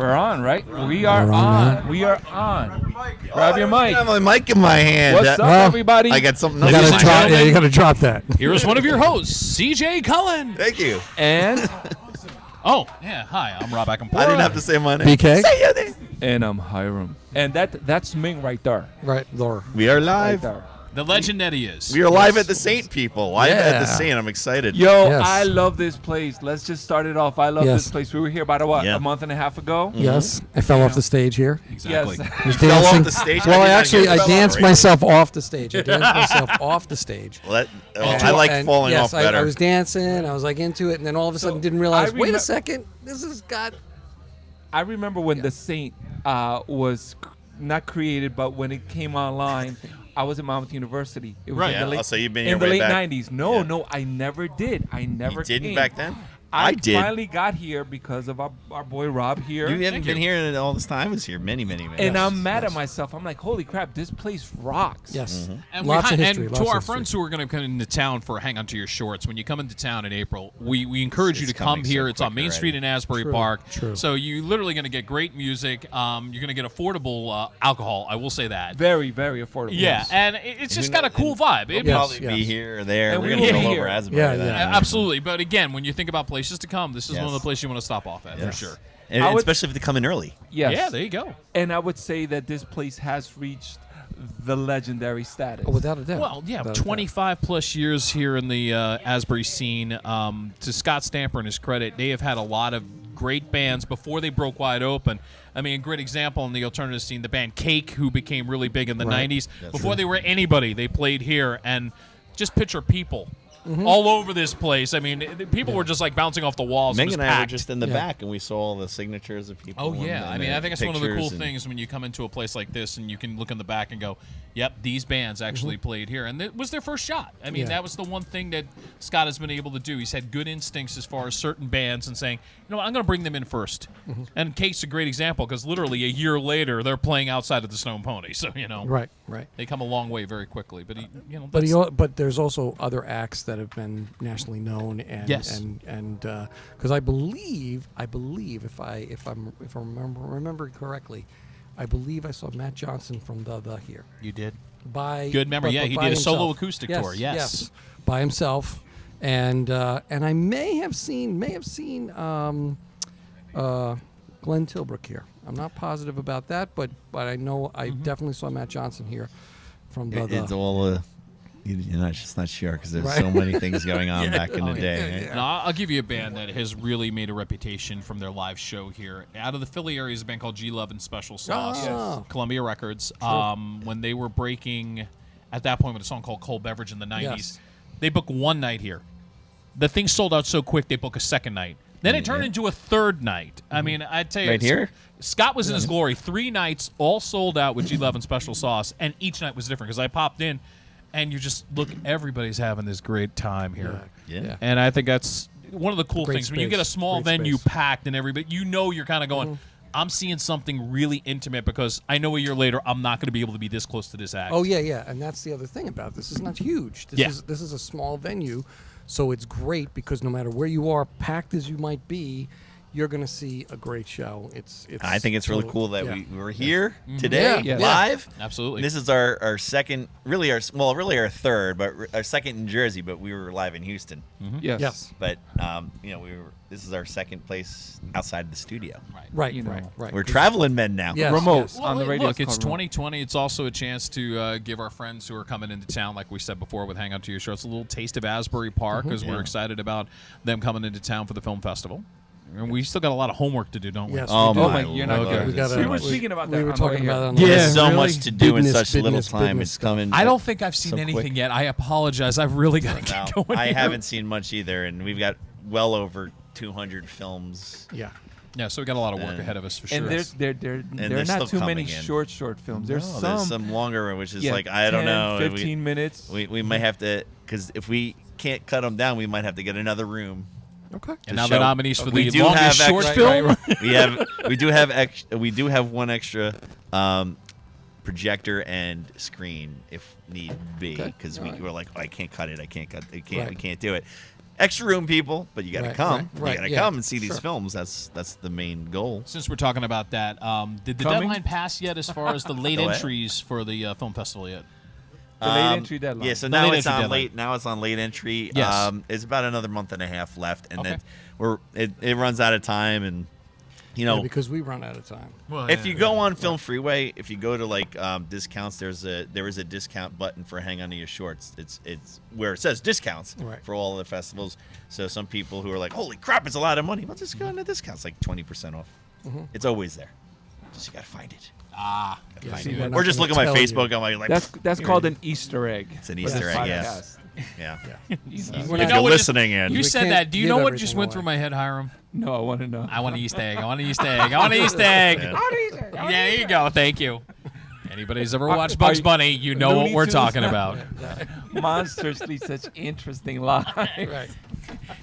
We're on, right? We are on. We are on. Grab your mic. I have my mic in my hand. What's up, everybody? I got something You else. got to drop that. Here's one of your hosts, CJ Cullen. Thank you. And Oh, yeah. Hi, I'm Rob Acampora. I didn't have to say my name. BK? Say your name. and I'm Hiran. And that's Ming right there. Right, Laura. We are Right live. there. The legend that he is. We are live at the Saint, people. Live at the Yeah. Saint. I'm excited. Yo, Yes. I love this place. Let's just start it off. I love Yes. this place. We were here about a Yeah. month and a half ago. Yes, I fell off the stage here. Exactly. Yes. Was fell off dancing. the stage? Well, I I did not actually hear I that. danced Right. myself off the stage. I danced myself off the stage. Well, I like And falling yes, off better. I was dancing. I was like into it, and then all of a sudden didn't realize. I Wait a remem- second, this has got. I remember when the Saint was not created, but when it came online, I was at Monmouth University. It was Right. in Yeah, the late, so you've been in here the way late back. 90s. No, Yeah. no, I never did. I never You didn't came. back then? I did. finally got here because of our boy Rob here. You haven't Thank been you. here all this time. I was here many. And I'm mad at myself. I'm like, holy crap, this place rocks. Yes, And, lots of and history. to lots our of friends history. who are going to come into town for Hang On To Your Shorts, when you come into town in April, we encourage you It's to come coming so here. It's on quick Main Street already. in Asbury True, Park. true. So you're literally going to get great music. You're going to get affordable alcohol. I will say that. Very, very affordable. Yeah, and it's just got a cool vibe. We'll It- Yes, probably be yes. here or there. And We're we going to will be all be over here. Asbury. Yeah, then. yeah. Absolutely. But again, when you think about places to come, this is one of the Yes. places you want to stop off at for Yes. sure. And I would- especially if they come in early. Yes. Yeah, there you go. And I would say that this place has reached the legendary status. Oh, without a doubt. Well, yeah, Without a doubt. 25 plus years here in the Asbury scene. To Scott Stamper and his credit, they have had a lot of great bands before they broke wide open. I mean, a great example in the alternative scene, the band Cake, who became really big in the Right. 90s. That's Before right. they were anybody, they played here. And just picture people Mm-hmm. all over this place. I mean, people were just like bouncing off the walls. It Meg was and I were packed. just in the Yeah. back, and we saw all the signatures of people. Oh and- yeah, I and mean, the I think that's one of the cool pictures and- things when you come into a place like this and you can look in the back and go, "Yep, these bands actually played here," and it was their first shot. I mean, Yeah. that was the one thing that Scott has been able to do. He's had good instincts as far as certain bands and saying, "You know, what, I'm going to bring them in 1st." And Kate's a great example because literally a year later they're playing outside of the Stone Pony, so you know, Right, right. they come a long way very quickly. But But that's- but there's also other acts that have been nationally known, and Yes. and because I believe if I remember correctly, I believe I saw Matt Johnson from the here you did. by Good memory. Yeah, he by did a solo himself. acoustic Yes, tour. Yes. by himself, and I may have seen Glenn Tilbrook here. I'm not positive about that, but I know I definitely saw Matt Johnson here from the. It's all. You're just not sure because there's Right. so many things going on back in the Oh, yeah, day. yeah, right? yeah. No, I'll give you a band that has really made a reputation from their live show here. Out of the Philly area is a band called G Love and Special Sauce, Oh. Columbia Records. When they were breaking, at that point with a song called Cold Beverage in the 90s, Yes. they booked one night here. The thing sold out so quick, they booked a second night. Then it turned into a third night. I mean, I'd tell you. Right here? Scott was in his glory. 3 nights, all sold out with G Love and Special Sauce, and each night was different because I popped in, and you just look, everybody's having this great time here. Yeah. And I think that's one of the cool Great things. When you get a space. small Great venue space. packed and everybody, you know you're kind of going, I'm seeing something really intimate because I know a year later I'm not going to be able to be this close to this act. Oh yeah, and that's the other thing about this. It's not huge. This is a small venue, so it's great because no matter where you are, packed as you might be, you're going to see a great show. It's. I think it's really totally- cool that yeah. we're here today Yeah. live. Absolutely. This is our second, really our third, but our second in Jersey. But we were live in Houston. Yes. Yes. But this is our second place outside of the studio. Right, You know. right. We're traveling men now. Yes, Remote yes. on the radio. Look, it's called remote. 2020. It's also a chance to give our friends who are coming into town, like we said before, with Hang On To Your Shorts, a little taste of Asbury Park because we're Yeah. excited about them coming into town for the film festival. And we still got a lot of homework to do, don't we? Yes, Oh we do. Oh my my, you're not Lord. good. We gotta- We were we- speaking about that. We were on the way talking here. about it on the Yeah. way. There's so really? much to do in Business, such little business, time. business. It's coming. I don't think I've seen so anything quick. yet. I apologize. I've really got to No, get going. I here. haven't seen much either, and we've got well over 200 films. Yeah. Yeah, so we got a lot of work And- ahead of us for sure. And there they're are still not too many coming in. short films. There's No, some. there's some longer, which is yeah, like I don't 10, know. 15 minutes. We might have to, because if we can't cut them down, we might have to get another room. Okay. and to now show- the nominees for We the do longest have short extra- film. we do have one extra projector and screen if need be, Okay. because All we right. were like, oh, I can't cut it. We Right. can't do it. extra room, people, but you got to Right, come. right, You got to yeah, come and see these sure. films. That's the main goal. Since we're talking about that, did the Coming? deadline pass yet as far as the late Go ahead. entries for the film festival yet? The late entry deadline. Yeah, so The now late it's entry on deadline. late. Now it's on late entry. Yes. It's about another month and a half left, and Okay. then it runs out of time, and you know. because we run out of time. Well, If you go on Film Freeway, if you go to like discounts, there is a discount button for Hang On to Your Shorts. It's where it says discounts Right. for all of the festivals. So some people who are like, "Holy crap, it's a lot of money!" Well, just go on the discounts, like 20% off. It's always there. Just you gotta find it. Yeah, Find see, it. we're not Or just gonna look at my tell you. Facebook. I'm like, That's called an Easter egg. It's an for Easter this egg, yes. podcast. yeah. We're If not- you're what just- listening in, You We said can't that. Do you give know what everything just went away. through my head, Hiram? No, I want to know. I want an Easter egg. I want an Easter egg. I want an Easter egg. Yeah. Yeah, there you go. Thank you. Anybody's ever Are- watched Bugs are- Bunny, you know what Looney we're Tunes? talking about. Monsters lead such interesting lives. Right.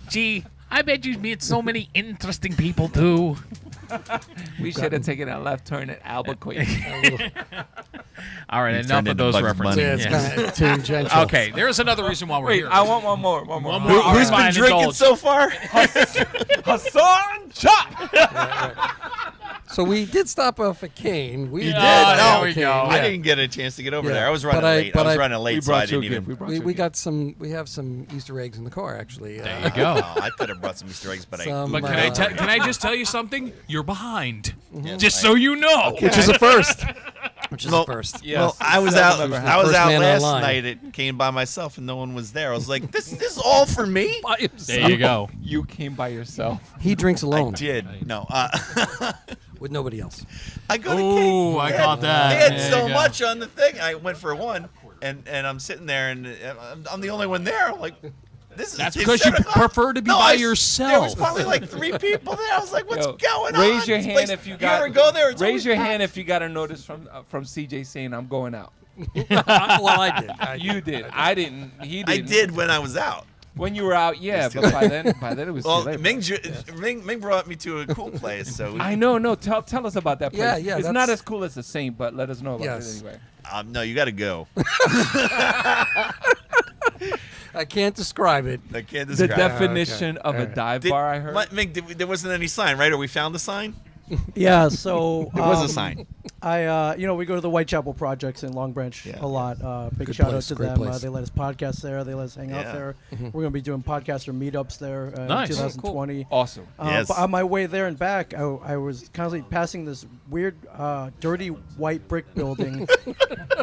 Gee, I bet you meet so many interesting people too. We should have taken a left turn at Albuquerque. All right, You enough turned of into those Bugs references. Bunny. Yeah, it's Yes. kind of tangential. Okay, there's another reason why we're Wait, here. I want one more. One more. One more. Who's All right, been fine, drinking indulge. so far? Hassan Chop. So we did stop off at Kane. We You did. did? there No, we go. I didn't get a chance to get over Yeah. there. I was running But I- late. but I was I- running late, We so I brought you a didn't gift. even. We brought We, you a we gift. got some. We have some Easter eggs in the car, actually. There you go. I could have brought some Easter eggs, but Some, But can I just tell you something? You're behind. I. Just so you know. which is a first. Which is Well, a first. Yes. Well, I was That'll out. never I was First out man last online. night. It came by myself, and no one was there. I was like, "This is all for me." By There himself. you go. You came by yourself. He drinks alone Did no. with nobody else. I go to Ooh, King. I They caught had- that. They had There so you go. much on the thing. I went for one, and I'm sitting there, and I'm the only one there. I'm like, this is. That's it's because you 7 o'clock. prefer to be No, by There was yourself. probably like 3 people there. I was like, what's Yo, going on? Raise your This hand place- if you got. ever go there? It's Raise always your packed. hand if you got a notice from CJ saying I'm going out. Well, I did. You did. I didn't. He I didn't. did when I was out. When you were out, yeah, but by then it was Well, too late. Ming brought me to a cool place, so we, I know. No, tell us about that place. Yeah, yeah, It's that's- not as cool as the Saint, but let us know about Yes. it anyway. no, you got to go. I can't describe it. I can't The describe. it. definition of a Alright. dive bar, I heard. Ming, there wasn't any sign, right? Or we found the sign? Yeah, so There was a sign. I, we go to the Whitechapel projects in Long Branch Yeah. a lot. Big Good shout place, out to great them. place. They let us podcast there. They let us hang Yeah. out there. We're gonna be doing podcaster meetups there Nice. in Oh, 2020. Awesome. Yes. But on my way there and back, I was constantly passing this weird, dirty white brick building.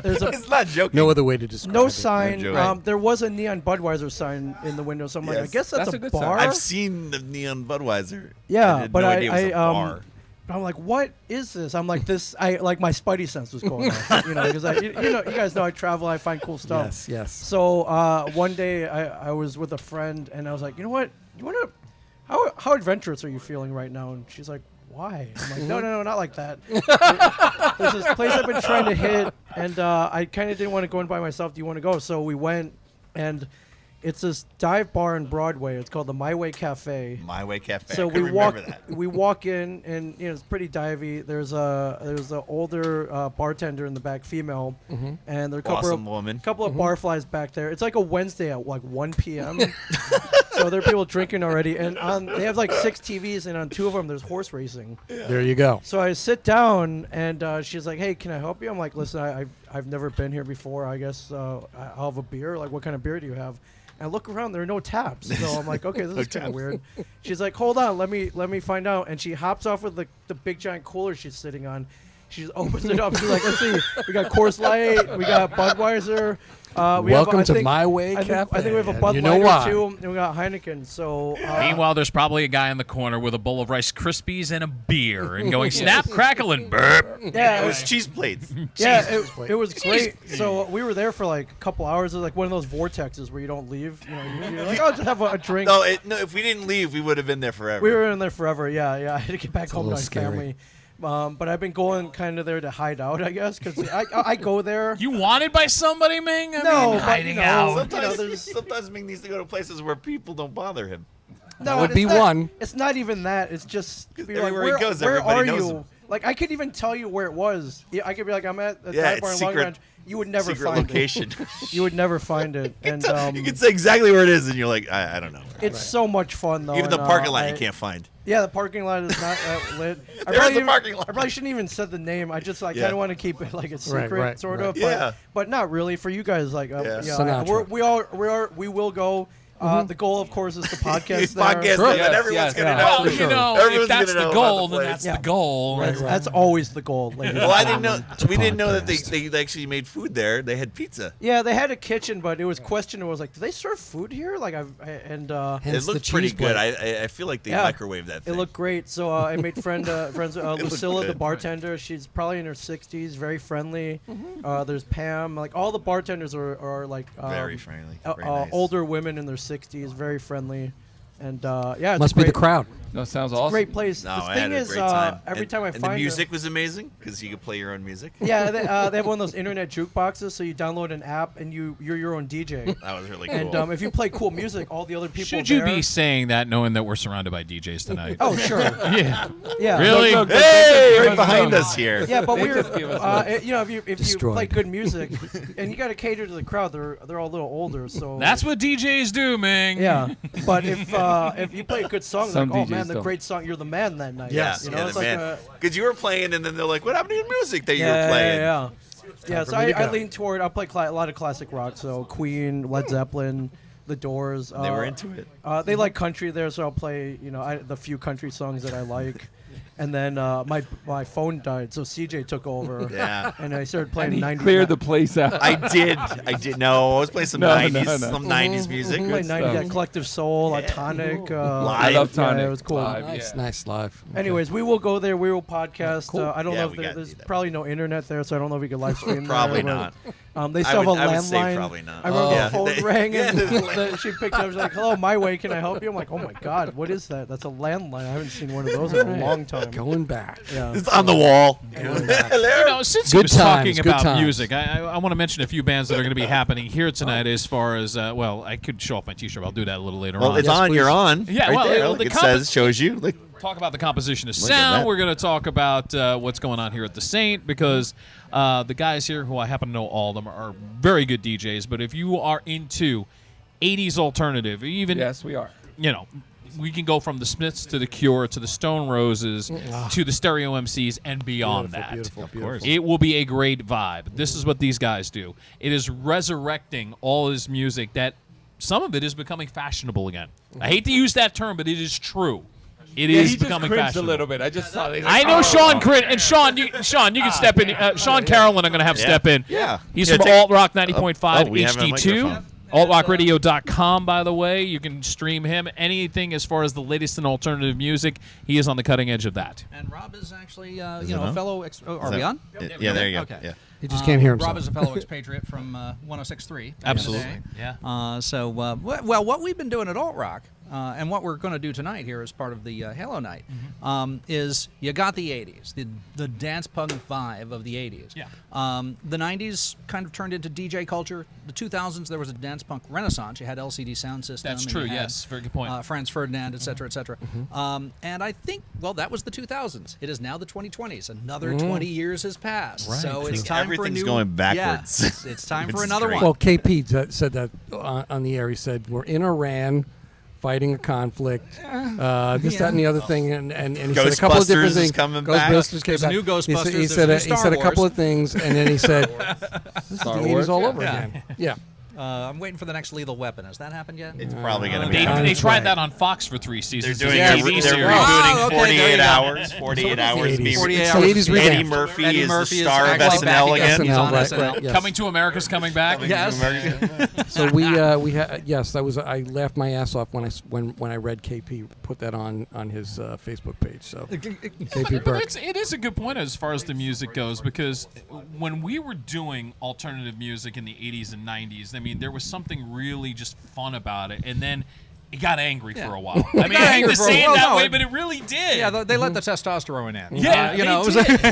There's a It's not joking. No other way to describe no it. sign. joke. There was a neon Budweiser sign in the window, so I'm like, I Yes. guess that's, That's a good sign. bar. I've seen the neon Budweiser. Yeah, I had but no I- idea it was a I, bar. I'm like, what is this? I'm like, this. I like my spidey sense was going off, because you guys know I travel, I find cool stuff. Yes, yes. So one day I was with a friend and I was like, you know what? You want to? How adventurous are you feeling right now? And she's like, why? I'm like, no, not like that. There's this place I've been trying to hit, and I kind of didn't want to go in by myself. Do you want to go? So we went, and it's this dive bar in Broadway. It's called the My Way Cafe. My Way Cafe. So I couldn't we walk. remember that. We walk in, and it's pretty divey. There's a older bartender in the back, female, and there are a couple Awesome of woman. couple of barflies back there. It's like a Wednesday at like 1 p.m. So there are people drinking already, and they have like 6 TVs, and on 2 of them there's horse racing. There you go. So I sit down, and she's like, "Hey, can I help you?" I'm like, "Listen, I've never been here before. I guess I'll have a beer. Like, what kind of beer do you have?" And I look around, there are no taps. So I'm like, okay, this is kind of weird. She's like, hold on, let me find out. And she hops off with the big giant cooler she's sitting on. She just opens it up. She's like, let's see, we got Coors Light, we got Budweiser. Welcome to My Way I Cafe. think we have a and Bud you know Lighter why. too, and we got Heineken. So Meanwhile, there's probably a guy in the corner with a bowl of Rice Krispies and a beer and going snap, crackle, and burp. yeah, It was cheese plates. yeah, it was great. So we were there for like a couple hours. It was like one of those vortexes where you don't leave. You're like, oh, just have a drink. No, if we didn't leave, we would have been there forever. We were in there forever. Yeah. I had to get back a home to my little scary. family. But I've been going kind of there to hide out, I guess, because I go there. You wanted by somebody, Ming? I No, mean, but, hiding you know, out. Sometimes Ming needs to go to places where people don't bother him. No, would it's be not- one. It's not even that. It's just be like, Everywhere he goes, where everybody are knows you? him. Like I could even tell you where it was. Yeah, I could be like, I'm at a Yeah, dive it's bar in Long secret. Branch, You would never secret find location. it. You would never find it. And You can say exactly where it is, and you're like, I don't know. it's so much fun though. Even the and, parking lot I- you can't find. Yeah, the parking lot is not lit. There's the parking lot. I probably shouldn't even said the name. I just kind Yeah. of want to keep it like a secret, right, sort right. of. Yeah. But not really for you guys. Like, Yeah. Sinatra. we will go. The goal, of course, is to podcast there. Podcast, Sure. and Yes, everyone's yes. gonna Yeah. know. Well, for you sure. know, Everyone's if that's gonna the know goal, about the then place. that's the goal. That's always the goal. ladies Well, I and didn't know. gentlemen. We didn't know that Podcast. they actually made food there. They had pizza. Yeah, they had a kitchen, but it was questionable. I was like, do they serve food here? Like, Hence It the looked pretty cheese good. plate. I feel like they Yeah. microwaved that it thing. looked great. So I made friends Lucilla, the good. bartender. She's probably in her 60s, very friendly. There's Pam. Like all the bartenders are like very friendly. Very nice. older women in their 60s, very friendly. And yeah, it's Must great, be the crowd. No, sounds It's a awesome. great place. No, the I thing had a is, great time. every And- time I and find the music was amazing because you could play your own music. yeah, they have one of those internet jukeboxes, so you download an app and you're your own DJ. That was really cool. And if you play cool music, all the other people Should you there, be saying that knowing that we're surrounded by DJs tonight? Oh, sure. Yeah. Yeah. Really? hey, right Give behind us us here. Yeah, but They we're just give us if you Destroyed. play good music and you got to cater to the crowd, they're all a little older, so That's what DJs do, man. yeah. But if you play a good song, Some like, oh DJs man, the don't. great song, you're the man that night. Yeah, you know, yeah, it's the like man. Because you were playing, and then they're like, "What happened to your music that you were playing?" Yeah. Yeah, for so me to I go. lean toward. I play a lot of classic rock, so Queen, Led Zeppelin, The Doors. They were into it. They like country there, so I'll play the few country songs that I like. And then my phone died, so CJ took over. Yeah. And I started playing And he 90s. cleared the place out. I did. No, I was playing some No, 90s, no. some 90s music. Played Good 90s, stuff. yeah, Collective Soul, Tonic. Live. I love Yeah, Tonic. it was cool. Live, Nice, yeah. nice live. Okay. Anyways, we will go there. We will podcast. Cool. I don't Yeah, know we if gotta there's do that. probably no internet there, so I don't know if we could live stream Probably there. not. But, they I still would- have a I would say landline. probably not. I remember Yeah. the phone They- rang yeah, and there's she picked up. She's like, "Hello, my way. Can I help you?" I'm like, "Oh my God, what is that? That's a landline. I haven't seen one of those in a long time." Going back. Yeah. It's on the wall. Going back. You know, since he Good was times, talking good about times. music, I want to mention a few bands that are going to be happening here tonight. As far as well, I could show off my T-shirt. I'll do that a little later Well, on. it's Yes, on. please. You're on. Yeah, right well, there. the Look, it shows you. Like, Talk about the composition of Look at sound. that. We're going to talk about what's going on here at the Saint because the guys here, who I happen to know all of them, are very good DJs. But if you are into 80s alternative, even Yes, we are. we can go from the Smiths to the Cure to the Stone Roses to the Stereo MCs and beyond that. Beautiful, beautiful. It will be a great vibe. This is what these guys do. It is resurrecting all this music that some of it is becoming fashionable again. I hate to use that term, but it is true. It Yeah, is he just becoming cringed a fashionable. little bit. I just saw that. I know Sean crit and Sean, you can step in. Sean Carolyn, I'm going to have step in. Yeah. He's Yeah, from take- Alt Rock 90.5 oh, we have a HD2. microphone. AltRockRadio.com, by the way. You can stream him. Anything as far as the latest in alternative music, he is on the cutting edge of that. And Rob is actually, Is a it on? fellow. Are we on? Yeah, there you go. Okay. Yeah. He just can't hear himself. Rob is a fellow expatriate from 106.3. back in the Absolutely. day. Yeah. Well, what we've been doing at Alt Rock, and what we're going to do tonight here as part of the Halo Night, is you got the 80s, the dance punk vibe of the 80s. Yeah. The 90s kind of turned into DJ culture. The 2000s, there was a dance punk renaissance. You had LCD sound system. That's and true, you had, yes. Very good point. Franz Ferdinand, et cetera, et cetera. And I think, that was the 2000s. It is now the 2020s. Another 20 years has passed. Right. So it's time for a Everything's new... going backwards. Yeah, it's time for It's another great. one. Well, KP said that on the air. He said, we're in Iran fighting a conflict, this, that, and the other thing. And he said a couple of different Ghostbusters is things. coming back. Ghostbusters came There's back. new Ghostbusters, He there's said, new he Star said a couple Wars. of things, and then he said, this is Star the 80s Wars, all yeah. over Yeah. again. Yeah. I'm waiting for the next Lethal Weapon. Has that happened yet? It's probably going to be. They That's tried right. that on Fox for 3 They're seasons. doing as a a TV they're series. rebooting Oh, okay, there 48 you go. hours. 48 hours. 80s. 48 It's hours. the 80s Eddie revamped. Murphy Eddie is the Murphy is star of actually back SNL again. again. He's SNL, on right, SNL. right, yes. Coming to America's coming back. Yes. So we had yes, that was I laughed my ass off when I read KP put that on his Facebook page. So KP But Burke. it is a good point as far as the music goes, because when we were doing alternative music in the 80s and 90s, I mean, there was something really just fun about it. And then it got angry for a while. I mean, I hate to say it that way, but it really did. Yeah, they let the testosterone in. Yeah, you know, it was did.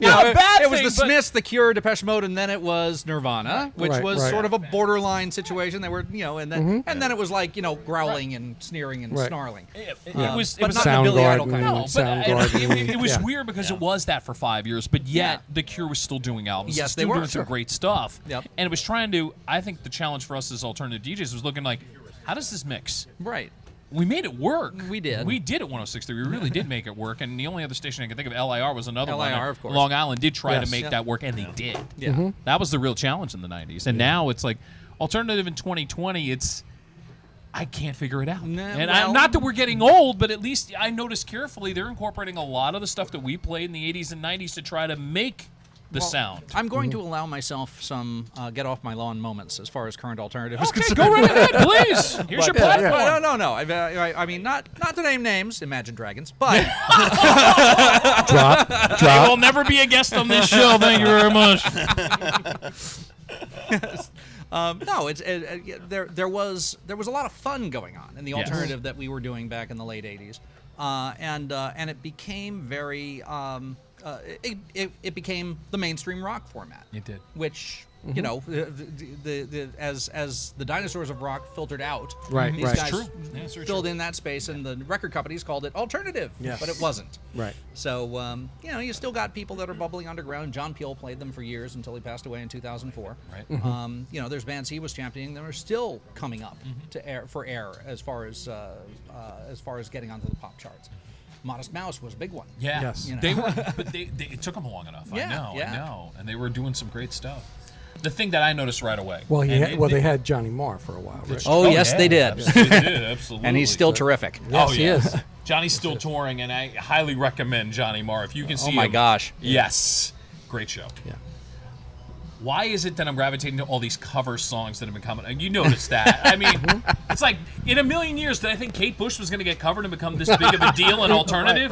Not a bad it was thing, the Smiths, the Cure, Depeche Mode, and then it was Nirvana, which Right, was right. sort of a borderline situation. They were, you know, and then it was like, you know, growling and sneering and Right. snarling. It but was not the Billy Idol Soundgarden. kind. No, but Soundgarden. it was Yeah. weird because it was that for 5 years, but yet The Cure was still doing albums. Yes, still they were, doing some sure. great stuff. Yep. And it was trying to. I think the challenge for us as alternative DJs was looking like, how does this mix? Right. We made it work. We did. We did at 106.3. We really did make it work. And the only other station I can think of, LIR, was another one. LIR, And of course. Long Island did try to Yes. make Yep. that work, and they did. Yeah. That was the real challenge in the 90s. And now it's like alternative in 2020, it's I can't figure it out. Nah, And well- not that we're getting old, but at least I noticed carefully they're incorporating a lot of the stuff that we played in the 80s and 90s to try to make the sound. I'm going to allow myself some get off my lawn moments as far as current alternative is Okay, concerned. go right ahead, please. Here's your platform. No. I mean, not to name names, Imagine Dragons, but You will never be a guest on this show. Thank you very much. no, there was a lot of fun going on in the Yes. alternative that we were doing back in the late '80s, and it became very it became the mainstream rock format. It did. Which you know, as the dinosaurs of rock filtered out, Right, these right. guys True. Yeah, it's very filled in that space, and the record companies called it alternative, Yes. but it wasn't. Right. So, you know, you still got people that are bubbling underground. John Peel played them for years until he passed away in 2004. Right. You know, there's bands he was championing that are still coming up to air as far as getting onto the pop charts. Modest Mouse was a big one. Yeah. Yes. You know. They were, but it took them long enough. Yeah, I yeah. know. And they were doing some great stuff. The thing that I noticed right away. Well, and they had Johnny Marr for a while, right? Oh, yes, they did. They did, absolutely. And he's still terrific. Yes, oh, he yeah. is. Johnny's still touring, and I highly recommend Johnny Marr. If you can see Oh my him. gosh. Yes. Great show. Yeah. Why is it that I'm gravitating to all these cover songs that have been coming? And you noticed that. I mean, it's like, in a million years, did I think Kate Bush was going to get covered and become this big of a deal in alternative?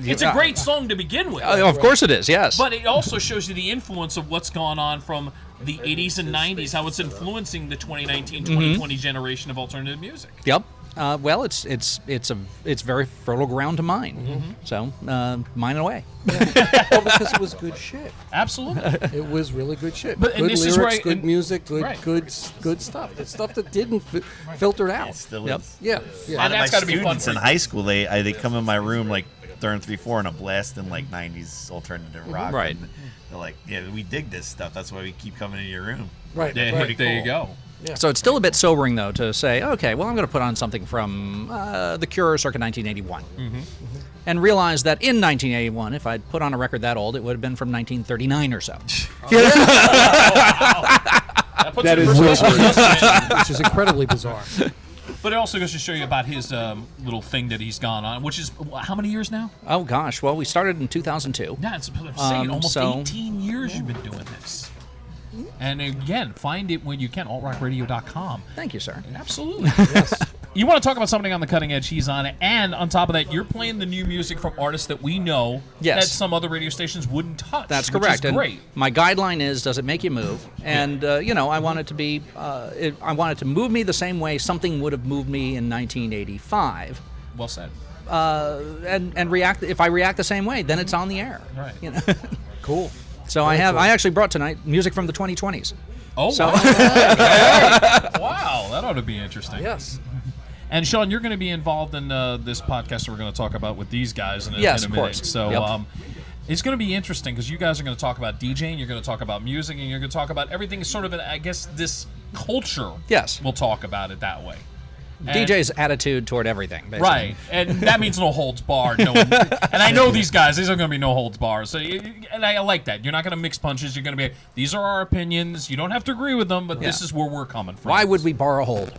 It's a great song to begin with. Of course it is, yes. But it also shows you the influence of what's gone on from the 80s and 90s, how it's influencing the 2019, 2020 generation of alternative music. Yep. Well, it's very fertile ground to mine. So mine away. Well, because it was good shit. Absolutely. It was really good shit. But- and good this lyrics, is where I- good and- music, good Right. good stuff. The stuff that didn't filtered out. It still Yep. is. Yeah, A yeah. lot And of my that's gotta be fun students for in you. high school, they come in my room like during 3-4 and I'm blasting like 90s alternative rock. Right. And they're like, yeah, we dig this stuff. That's why we keep coming into your room. Right. Yeah, right. there you go. So it's still a bit sobering, though, to say, okay, well, I'm going to put on something from The Cure circa 1981. And realize that in 1981, if I'd put on a record that old, it would have been from 1939 or so. That puts That it is in so perspective. which is incredibly bizarre. But it also goes to show you about his little thing that he's gone on, which is how many years now? Oh, gosh. Well, we started in 2002. Yeah, it's I'm saying almost so- 18 years you've been doing this. And again, find it when you can, altrockradio.com. Thank you, sir. Absolutely. You want to talk about something on the cutting edge, he's on it. And on top of that, you're playing the new music from artists that we know Yes. that some other radio stations wouldn't touch. That's which correct. Is And great. my guideline is, does it make you move? And you know, I want it to be, I want it to move me the same way something would have moved me in 1985. Well said. And react. If I react the same way, then it's on the air. Right. You know? Cool. So I actually brought tonight music from the 2020s. Oh, So- wow. Wow, that ought to be interesting. Yes. And Sean, you're going to be involved in this podcast that we're going to talk about with these guys in a, Yes, in a of minute. course. So Yep. it's going to be interesting because you guys are going to talk about DJing, you're going to talk about music, and you're going to talk about everything sort of, I guess, this culture. Yes. We'll talk about it that way. And- DJ's attitude toward everything, basically. Right, and that means no holds barred. No, and I know these guys; these are going to be no holds barred. So, and I like that. You're not going to mix punches. You're going to be. These are our opinions. You don't have to agree with them, but this Yeah. is where we're coming from. Why would we borrow hold?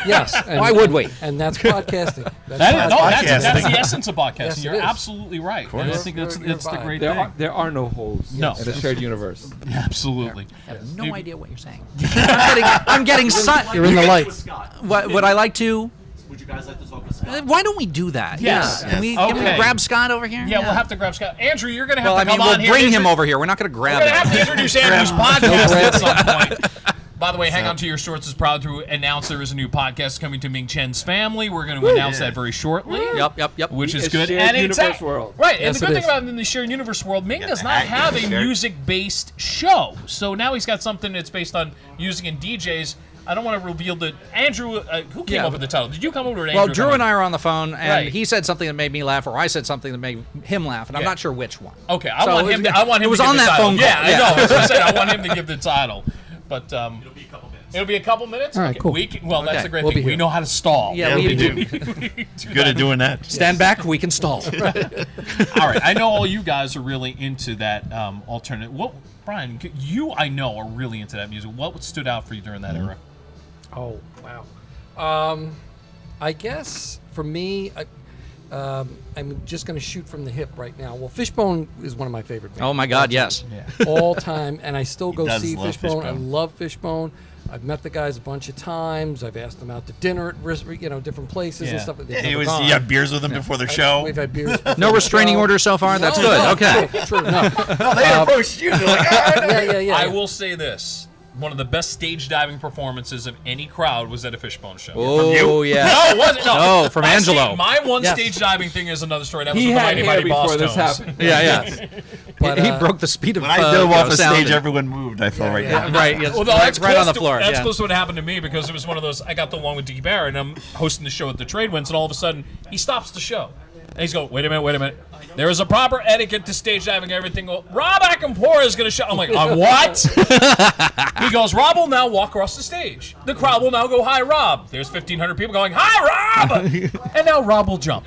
Yes. And, Why would we? And that's podcasting. That's That is, no, that's podcasting. the essence of podcasting. Yes, it You're is. absolutely right. And I think that's You're it's the fine. great thing. There are no holes No. in a shared universe. Absolutely. I have no Dude. idea what you're saying. I'm getting You're in the lights. Would I like to? Would you guys like to talk with Scott? Why don't we do that? Yes. Yeah. Can we grab Scott over here? Yeah, we'll have to grab Scott. Andrew, you're going to have Well, to I mean, come on we'll here. bring him Andrew- over here. We're not going to We're grab going to have him. to introduce Andrew's podcast at some point. By the way, Hang On to Your Shorts is proud to announce there is a new podcast coming to Ming Chen's family. We're going to announce that very shortly. Yep. Which is A good. shared And it's universe world. Right. Yes, and the it good thing is. about in the shared universe world, Ming does the not hack have a is shared. music-based show. So now he's got something that's based on music and DJs. I don't want to reveal the Andrew. Who came up with the title? Did you come over to Andrew? Well, Drew and I are on the phone, and Right. he said something that made me laugh, or I said something that made him laugh, and I'm Yeah. not sure which one. Okay, I So want it him. was- I want him. it was to give on the that title. phone Yeah, call. I Yeah. know. I was going to say I want him to give the title, but It'll be a couple minutes. it'll be a couple minutes. All right, Okay, cool. We can, well, that's Okay. the great We'll thing. be We here. know how to stall. Yeah, we do. Good at doing that. Stand back, we can stall. All right, I know all you guys are really into that alternate. What, Brian? You, I know, are really into that music. What stood out for you during that era? Oh wow. I guess for me, I'm just going to shoot from the hip right now. Well, Fishbone is one of my favorite bands. Oh my God, yes. All time, and I still go does see love Fishbone. I Fishbone. love Fishbone. I've met the guys a bunch of times. I've asked them out to dinner at different places and Yeah. stuff. They've Yeah, never you gone. had beers with them before their show. We've had beers. before No the restraining show. order so far? That's No, good. no, Okay. no, true. No. No, they approached you. They're like, Yeah. I will say this: one of the best stage diving performances of any crowd was at a Fishbone show. Oh, yeah. No, it wasn't. No, No, from My Angelo. stage- my one Yes. stage diving thing is another story. That was He with the had Mighty hair Mighty Boss before this Tones. happened. Yeah. But, he broke the speed of when I dove off the sound stage, and- everyone moved. I felt right yeah. there. Right, yes, Well, no, right, that's right close on the to- floor. That's yeah. close to what happened to me because it was one of those. I got along with Dickie Barrett, and I'm hosting the show at the Trade Winds, and all of a sudden he stops the show, and he's going, "Wait a minute. There is a proper etiquette to stage diving. Everything. Rob Acampora is going to show." I'm like, "On what?" He goes, "Rob will now walk across the stage. The crowd will now go, 'Hi, Rob.' There's 1,500 people going, 'Hi, Rob,' and now Rob will jump."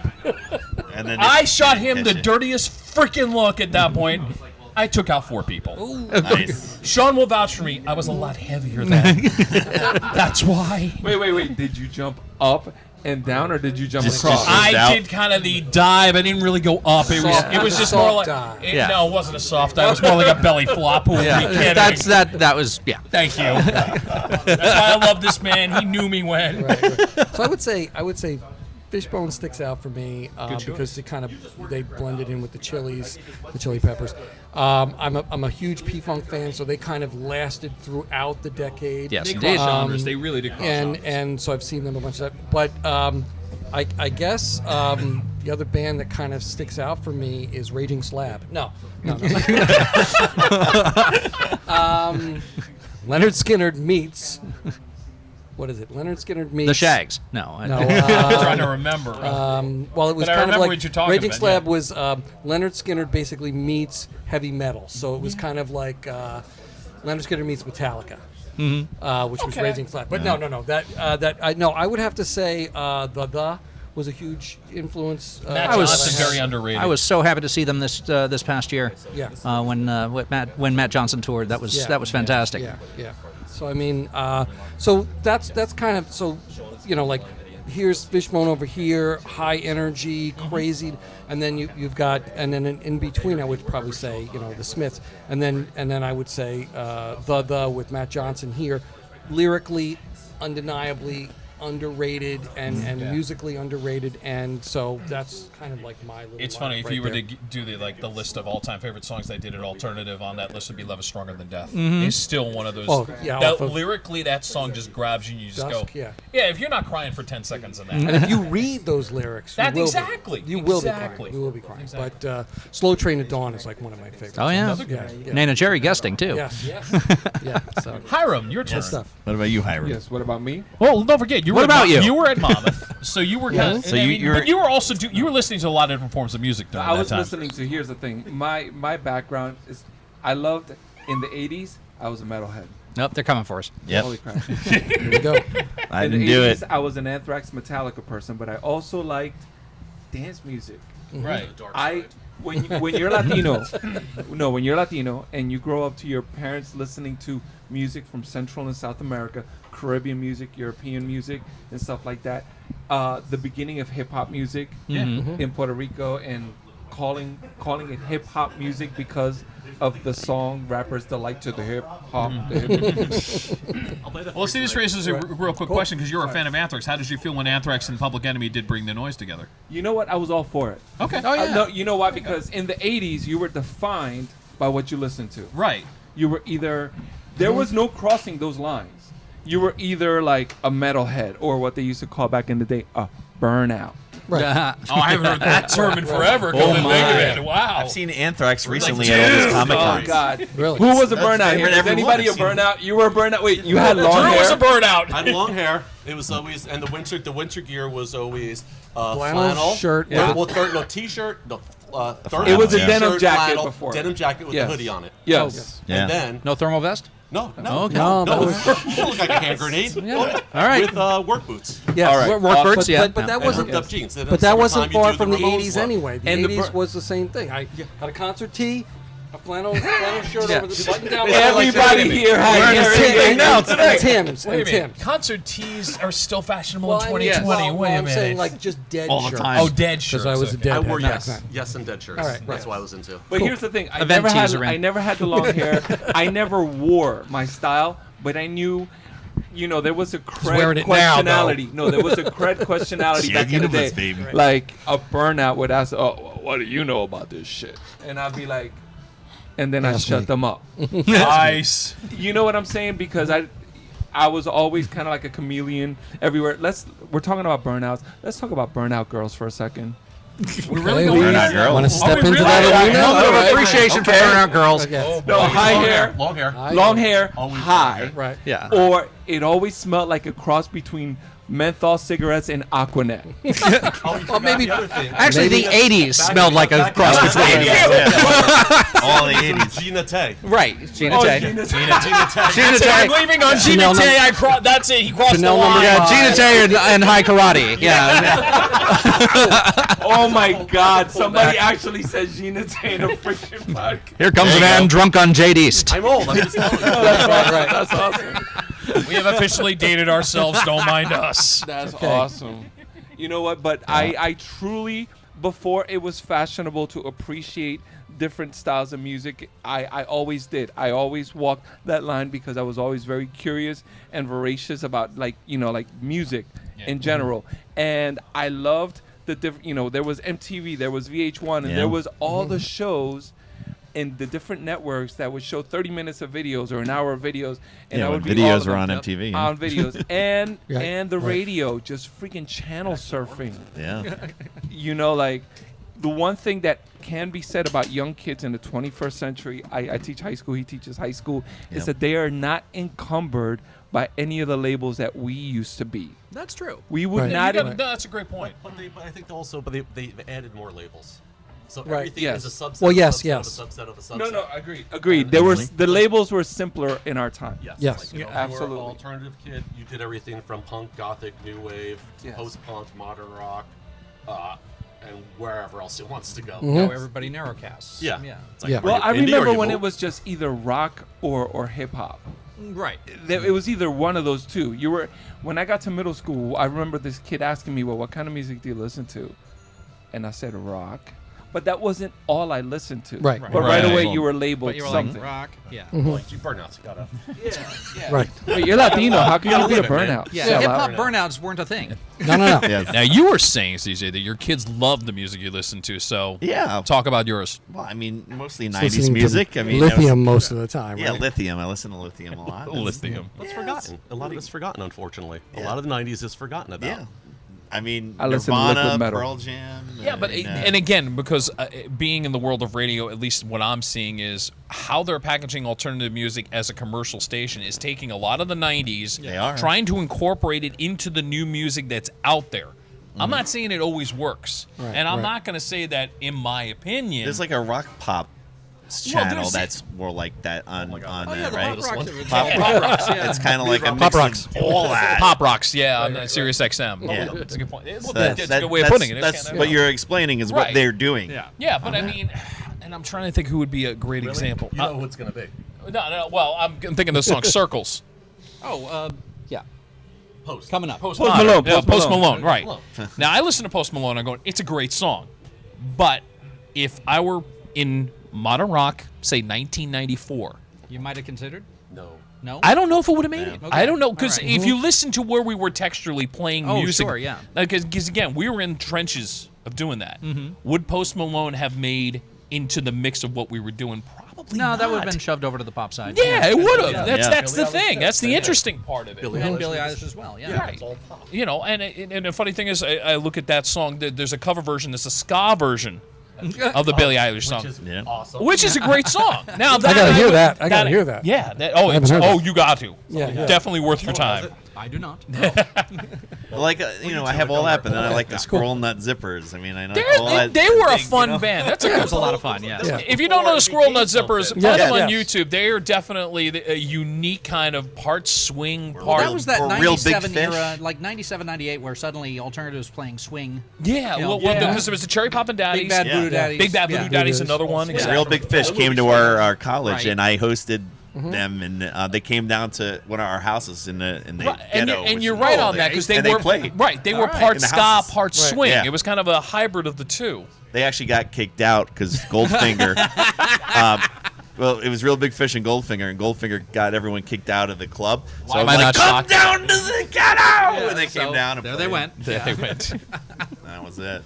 And then I shot him the catch it. dirtiest freaking look at that point. I took out 4 people. Nice. Sean will vouch for me. I was a lot heavier then. That's why. Wait. Did you jump up and down, or did you jump Just- across? just- I out. did kind of the dive. I didn't really go up. It was just more like Soft dive. Yeah. no, it wasn't a soft dive. It was more like a belly flop. Who would be kidding? That was yeah. Thank you. That's why I love this man. He knew me when. Right. So I would say Fishbone sticks out for me because they blended in with the chilies, the chili peppers. I'm a huge P-Funk fan, so they kind of lasted throughout the decade. Yes, They indeed. cross genres. They really did cross genres. And so I've seen them a bunch of that. But I guess the other band that kind of sticks out for me is Raging Slab. No. Leonard Skinner meets. What is it? Leonard Skinner meets The Shags. No. No, I'm trying to remember. well, it was But I kind of remember like what you're talking Raging about, Slab yeah. was Leonard Skinner basically meets heavy metal, so it was kind of like Leonard Skinner meets Metallica, which was Okay. Raging Slab. But no, I would have to say the was a huge influence. Matt I was- Johnson, very underrated. I was so happy to see them this past year. Yeah. When Matt Johnson toured, that was fantastic. Yeah. So I mean, so that's kind of so, like here's Fishbone over here, high energy, crazy, and then you've got, and then in between I would probably say the Smiths, and then I would say the with Matt Johnson here, lyrically, undeniably underrated and musically underrated, and so that's kind of like my little. It's funny if right you were there. to do the list of all-time favorite songs they did at Alternative on that list would be "Love Is Stronger Than Death." It's still one of those. Oh, yeah, that off of lyrically, that song just grabs you and you just Dusk, go, yeah. If you're not crying for 10 seconds in that, And if you read those lyrics, you That's will exactly, be. You will exactly. be crying. You will be crying. Exactly. But "Slow Train to Dawn" is like one of my favorites. Oh yeah. Yeah. Nana Jerry guesting too. Yeah. Yeah. So Hiram, your turn. good stuff. What about you, Hiram? Yes. What about me? Well, don't forget, you What were about you? You were at Monmouth, so you were kind of. So you're- but you were also you were listening to a lot of different forms of music during I that was time. listening to. Here's the thing. My background is, I loved in the '80s. I was a metalhead. Nope, they're coming for us. Yep. Holy crap! Here we go. I in didn't the do 80s, it. I was an Anthrax, Metallica person, but I also liked dance music. Right. When you're Latino, when you're Latino and you grow up to your parents listening to music from Central and South America, Caribbean music, European music, and stuff like that, the beginning of hip hop music in Puerto Rico, and calling it hip hop music because of the song "Rappers Delight to the Hip Hop." Well, see, this raises a real quick question because you're a fan of Anthrax. How did you feel when Anthrax and Public Enemy did Bring the Noise together? You know what? I was all for it. Okay. No, you know why? Because in the '80s, you were defined by what you listened to. Right. You were either There was no crossing those lines. You were either like a metalhead or what they used to call back in the day a burnout. Oh, I haven't heard that term in forever. Oh, Come to think of it. Wow. I've seen Anthrax recently at all these Comic Oh Cons. God! Really? Who was a That's burnout here? favorite Is everyone. anybody a I've seen burnout? You were a burnout. Wait, you had long Drew hair. was a burnout. I had long hair. It was always, and the winter gear was always Flannel shirt, Yeah. yeah. Well, t-shirt. No, It was a Yeah. denim shirt, jacket flannel, before. Denim jacket with Yes. a hoodie on it. Yes. Yeah. And then No thermal vest? no, Okay. No, that was you don't look like a hand grenade. All right. With work boots yeah. All right. Work Awesome. birds, yeah. But that and wasn't. ripped up jeans. And But then that wasn't summertime, far you do from the Ramones 80s look. anyway. The And the 80s bur- was the same thing. I had a concert tee, a flannel shirt Yeah. over the button down. Everybody here had Wearing a hair. suit right now And Tim's. Wait a And minute. Tim's. Concert tees are still fashionable Well, in I mean, 2020. well, Wait a I'm minute. saying like just dead All the shirts. time. Oh, dead shirts. Because I was a okay. dead I wore back yes, then. yes, and dead shirts. All right, That's right. what I was into. But here's the thing: Event teaser, man. I never had the long hair. I never wore my style, but I knew. You know, there was a wearing cred it now, though. questionality. No, there was a cred questionality Yeah, back in the day. universe, baby. Like a burnout would ask, "Oh, well, what do you know about this shit?" And I'd be like, and then I Ask shut me. them up. Nice. You know what I'm saying? Because I was always kind of like a chameleon everywhere. We're talking about burnouts. Let's talk about burnout girls for a second. We're really Okay, going Burnout girls. Want to step into really? that arena? A little bit All of right. appreciation for Okay. burnout girls. Okay. No, high hair, Long hair. long hair, Always high, Right. Yeah. or it always smelled like a cross between menthol cigarettes and Aquanet. Well, maybe- the other thing. Actually, the 80s smelled like a cross between. All the 80s. Gina Tay. Right. Gina Oh, Tay. Gina- Gina Tay. Gina I'm Tay. leaving on Gina Chanel Tay. That's it. He crossed Chanel the line. number Yeah, Gina Tay and high karate. Yeah. Oh my God! Somebody actually said Gina Tay in a freaking podcast. Here comes a man drunk on Jade East. I'm old. I'm just telling you. Right. That's awesome. We have officially dated ourselves. Don't mind us. That's awesome. You know what? But I truly, before it was fashionable to appreciate different styles of music, I always did. I always walked that line because I was always very curious and voracious about like music in general. And I loved the different, there was MTV, there was VH1, and Yeah. there was all the shows and the different networks that would show 30 minutes of videos or an hour of videos, and Yeah, I when would be all videos of were them on MTV. Yeah. on videos and Right, and the right. radio, just freaking channel surfing. Yeah. Like the one thing that can be said about young kids in the 21st century, I teach high school, he teaches high school, Yep. is that they are not encumbered by any of the labels that we used to be. That's true. We would Right. not. No, that's a great point. But I think also, they added more labels. So Right. everything Yes. is a subset. Well, of yes, a subset yes. Of a subset of a subset. No, agreed. There was the labels were simpler in our time. Yes. Yes. Like, if you were Absolutely. an alternative kid, you did everything from punk, gothic, new wave, Yes. post-punk, modern rock, and wherever else it wants to go. Now everybody narrowcasts. Yeah. Yeah. It's like, Yeah. are Well, you I indie or remember you when woke? it was just either rock or hip hop. Right. It was either one of those two. When I got to middle school, I remember this kid asking me, "Well, what kind of music do you listen to?" And I said rock, but that wasn't all I listened to. Right. But right Right. away you were labeled But you were something. like rock. Yeah. Like, you burnouts, you gotta. Right. Wait, you're Latino. How can you gotta be a live it, man. burnout? Yeah. Sell Hip out. hop burnouts weren't a thing. No. Yes. Now you were saying, CJ, that your kids love the music you listen to. So Yeah. talk about yours. Well, I mean, mostly 90s Listening to music. I mean, that was- Lithium most of the time. Yeah, right? Lithium. I listen to Lithium a lot. Lithium. It's forgotten. A lot of it's forgotten, unfortunately. A Yeah. lot of the 90s is forgotten about. Yeah. I mean, I listen to Nirvana, liquid metal. Pearl Jam. Yeah, but and again, because being in the world of radio, at least what I'm seeing is how they're packaging alternative music as a commercial station is taking a lot of the 90s, They are. trying to incorporate it into the new music that's out there. I'm not saying it always works, Right, and I'm right. not going to say that in my opinion. there's like a rock pop channel there's- that's more like that on God. on Oh, yeah, the right. pop rocks. Pop, Pop rocks. Yeah. It's kind of like a mix Pop rocks. of all that. Pop rocks, yeah, on Sirius XM. Yeah. That's a good point. Well, So that's a good way of putting it. It's That's kinda- what you're explaining is Right. what they're doing. Yeah, but I mean, and I'm trying to think who would be a great example. You know who it's going to be. No. Well, I'm thinking of the song "Circles." Oh, yeah. Post. Coming up. Post Malone, Malone. Yeah, Post Post Malone. Malone, right. Malone. Now, I listen to Post Malone, I'm going, it's a great song. But if I were in modern rock, say 1994, You might have considered. No. No. I don't know if it would have made it. Okay. I don't know, because All right. if you listen to where we were texturally playing Oh, music. sure, yeah. Because, again, we were in trenches of doing that. Mm-hmm. Would Post Malone have made into the mix of what we were doing? Probably No, that would have not. been shoved over to the pop side. Yeah, it would have. Yeah. That's the thing. That's the interesting part of it. And Billie Eilish as well. Yeah. Right. You know, and the funny thing is, I look at that song. There's a cover version. There's a ska version of the Billie Eilish song, Which is Yeah. awesome. which is a great song. Now that, I gotta hear that. I gotta hear that. Yeah. haven't heard that. You got to. Yeah. Definitely worth your time. I do not. Like I have all that, but then I like the Squirrel Nut Zippers. I mean, I know all They that were a big, fun you know? band. That's a It good was a lot of fun. Yes. Yeah. If you don't know the Squirrel Nut Zippers, find Yes. them on Yes. YouTube. They are definitely a unique kind of part swing, Well, part that was that or Real Big 97 Fish. era, like 97, 98, where suddenly alternatives playing swing. yeah. Yeah. Well, Yeah. because there was the Cherry Poppin' Daddies, Big Bad Yeah. Voodoo Daddies. Big Bad Voodoo Yeah. Daddies, Voodoo's another one. also- Yeah, Exactly. Real Big Fish came to our college, Right. and I hosted them, and they came down to one of our houses in the Right, and ghetto. you're which is- right on that because they and were played. right. They were All right. part In the ska, houses. part swing. Yeah. It was kind of a hybrid of the two. They actually got kicked out because Goldfinger. Well, it was Real Big Fish and Goldfinger got everyone kicked out of the club. So Why I am was I like, not "Come shocked?" down to the ghetto!" And they So, came down. And there they played. went. There they went. That was it.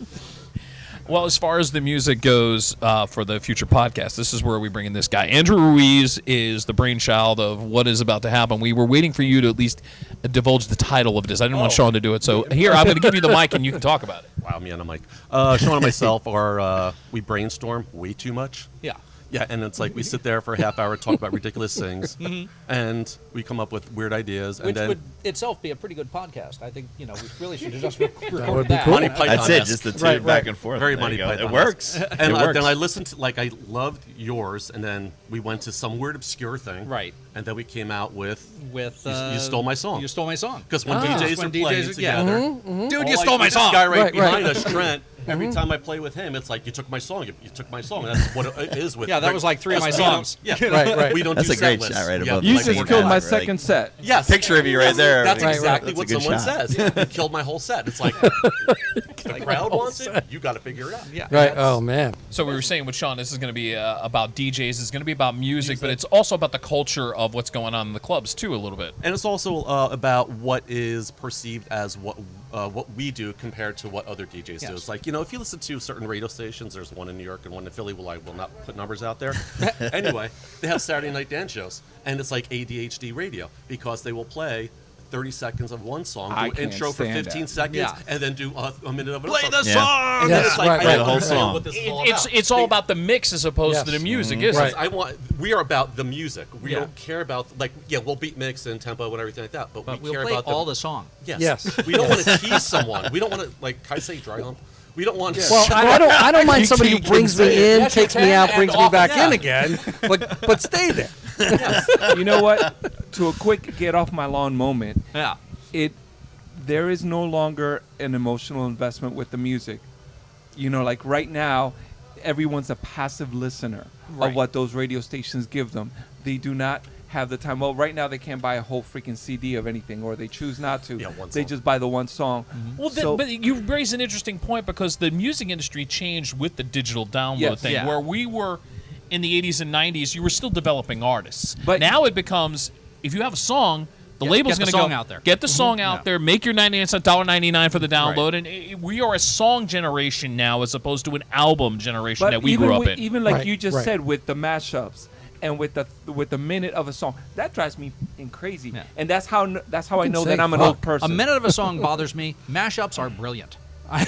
Well, as far as the music goes for the future podcast, this is where we bring in this guy. Andrew Ruiz is the brainchild of what is about to happen. We were waiting for you to at least divulge the title of this. I didn't want Sean to do it. So here, I'm going to give you the mic and you can talk about it. Wow, me and I'm like, Sean and myself are we brainstorm way too much. Yeah. Yeah, and it's like we sit there for a half hour, talk about ridiculous things, and we come up with weird ideas, and Which then would itself be a pretty good podcast. I think, we really should have just recorded would be that. cool. Monty Python. That's it. esque. Just the two Right, back right. and forth. Very There Monty you go. Python. It works. And it works. then I listened to, I loved yours, and then we went to some weird obscure thing. Right. And then we came out with With You Stole My Song. You stole my song. Because when DJs When are playing DJs yeah. together, Dude, all you I- stole my this song. guy right, Right, behind right. us, Trent. Every time I play with him, it's like you took my song. You took my song. That's what it is with. Yeah, that was like 3 of my we don't- songs. Yeah, Right, right. We don't That's do a great set lists. shot right Yeah, above You like just four killed my guys, really. second set. Yes. Picture of you right there. That's Right, exactly right. what That's a good someone shot. says. You killed my whole set. It's like the crowd wants it. You got to figure it out. Yeah. Right. Oh man. So we were saying with Sean, this is going to be about DJs. It's going to be about music, but it's also about the culture of what's going on in the clubs too, a little bit. And it's also about what is perceived as what we do compared to what other DJs do. Yes. It's like, if you listen to certain radio stations, there's one in New York and one in Philly. Well, I will not put numbers out there. Anyway, they have Saturday night dance shows, and it's like ADHD radio because they will play 30 seconds of one song, I do an can't intro for stand 15 that. seconds, Yeah. and then do a minute of Play another the song. song. And then Yes, it's like, right, I right. don't The whole understand song. what this is all about. It's all about the mix as opposed to the Yes. music, isn't Right. it? We are about the music. We Yeah. don't care about we'll beat mix and tempo and everything like that, but But we we'll care play about all the song. Yes. Yes. We don't want to tease someone. We don't want to can I say dry hump? We don't want. Well, I don't mind somebody who brings me in, Yes, you takes me can, out, and brings me off- back yeah. in again, but stay there. You know what? To a quick get off my lawn moment, Yeah. there is no longer an emotional investment with the music. Like right now, everyone's a passive listener Right. of what those radio stations give them. They do not have the time. Well, right now they can't buy a whole freaking CD of anything, or they choose not to. Yeah, one They song. just buy the one song. Well, but you raise an interesting point because the music industry changed with the digital download Yes. thing, Yeah. where we were in the 80s and 90s, you were still developing artists. But- now it becomes, if you have a song, the label's get the going to go song out there. Get the song out Yeah. there. Make your 99 cents, $1.99 for the download, and we are a song generation now as opposed to an album generation But that we even grew up with, in. even like Right, you just right. said with the mashups and with the minute of a song, that drives me crazy. Yeah. And that's how I know say that I'm an fuck. old person. A minute of a song bothers me. Mashups are brilliant. I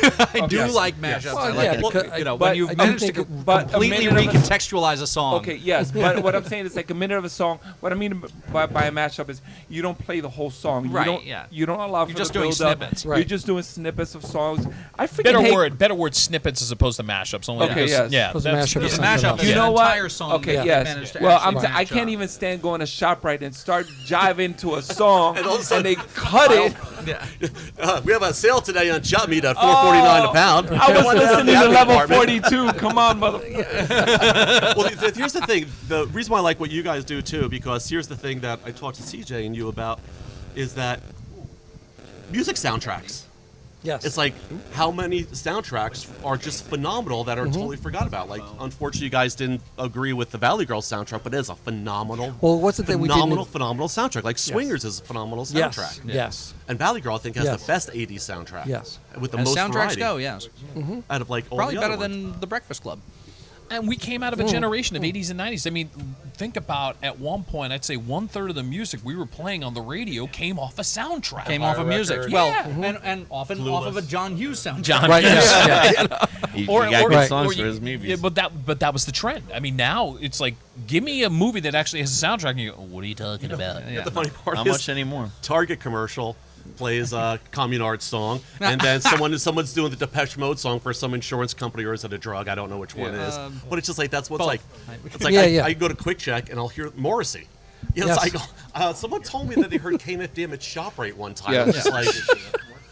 do Yes. like mashups. Well, I like yeah, it. because- when but you I'm manage to thinking- but a completely minute of a- recontextualize a song. Okay, yes, but what I'm saying is like a minute of a song. What I mean by a mashup is you don't play the whole song. Right, You don't, yeah. You don't allow for You're just the doing build-up. snippets. You're Right. just doing snippets of songs. I freaking hate. Better word, snippets as opposed to mashups. Only Okay, because, yes. yeah, Because that's- mashup is Yeah, something mashup else. is You know an what? entire song. Okay, that yes. managed to Well, actually I match can't up. even stand going to ShopRite and start jiving to a song And all of a sudden- they cut it. We have a sale today on Chop Meat at $4.49 a pound. I was Come on down listening the to admin level department. 42. Come on, motherfucker. Well, here's the thing. The reason why I like what you guys do too, because here's the thing that I talked to CJ and you about, is that music soundtracks. Yes. It's like how many soundtracks are just phenomenal that are totally forgot about. Like, unfortunately, you guys didn't agree with the Valley Girls soundtrack, but it is a phenomenal, Well, what's the thing we didn't- phenomenal soundtrack. Like Swingers is a phenomenal Yes. soundtrack. Yes. And Valley Girl, I think, has Yes. the best '80s soundtrack. Yes. with the As most soundtracks variety go, yes. out of like all Probably the better other ones. than The Breakfast Club. And we came out of a generation of 80s and 90s. I mean, think about at one point, I'd say 1/3 of the music we were playing on the radio came off a soundtrack. Came off of music. record. Well, Yeah. and often off of a John Hughes soundtrack. John Right, Hughes. yeah. He got good songs for you- his movies. Yeah, but that was the trend. I mean, now it's like, give me a movie that actually has a soundtrack, and you go, what are you talking about? The funny part Not is much anymore. Target commercial plays a Communard song, and then someone's doing the Depeche Mode song for some insurance company, or is it a drug? I don't know which one it is. But it's just like that's what's both. like. It's like I go to Quick Check and I'll hear Morrissey. You know, Yes. so I go, someone told me that they heard KMFDM at ShopRite one time. Yes. It's like,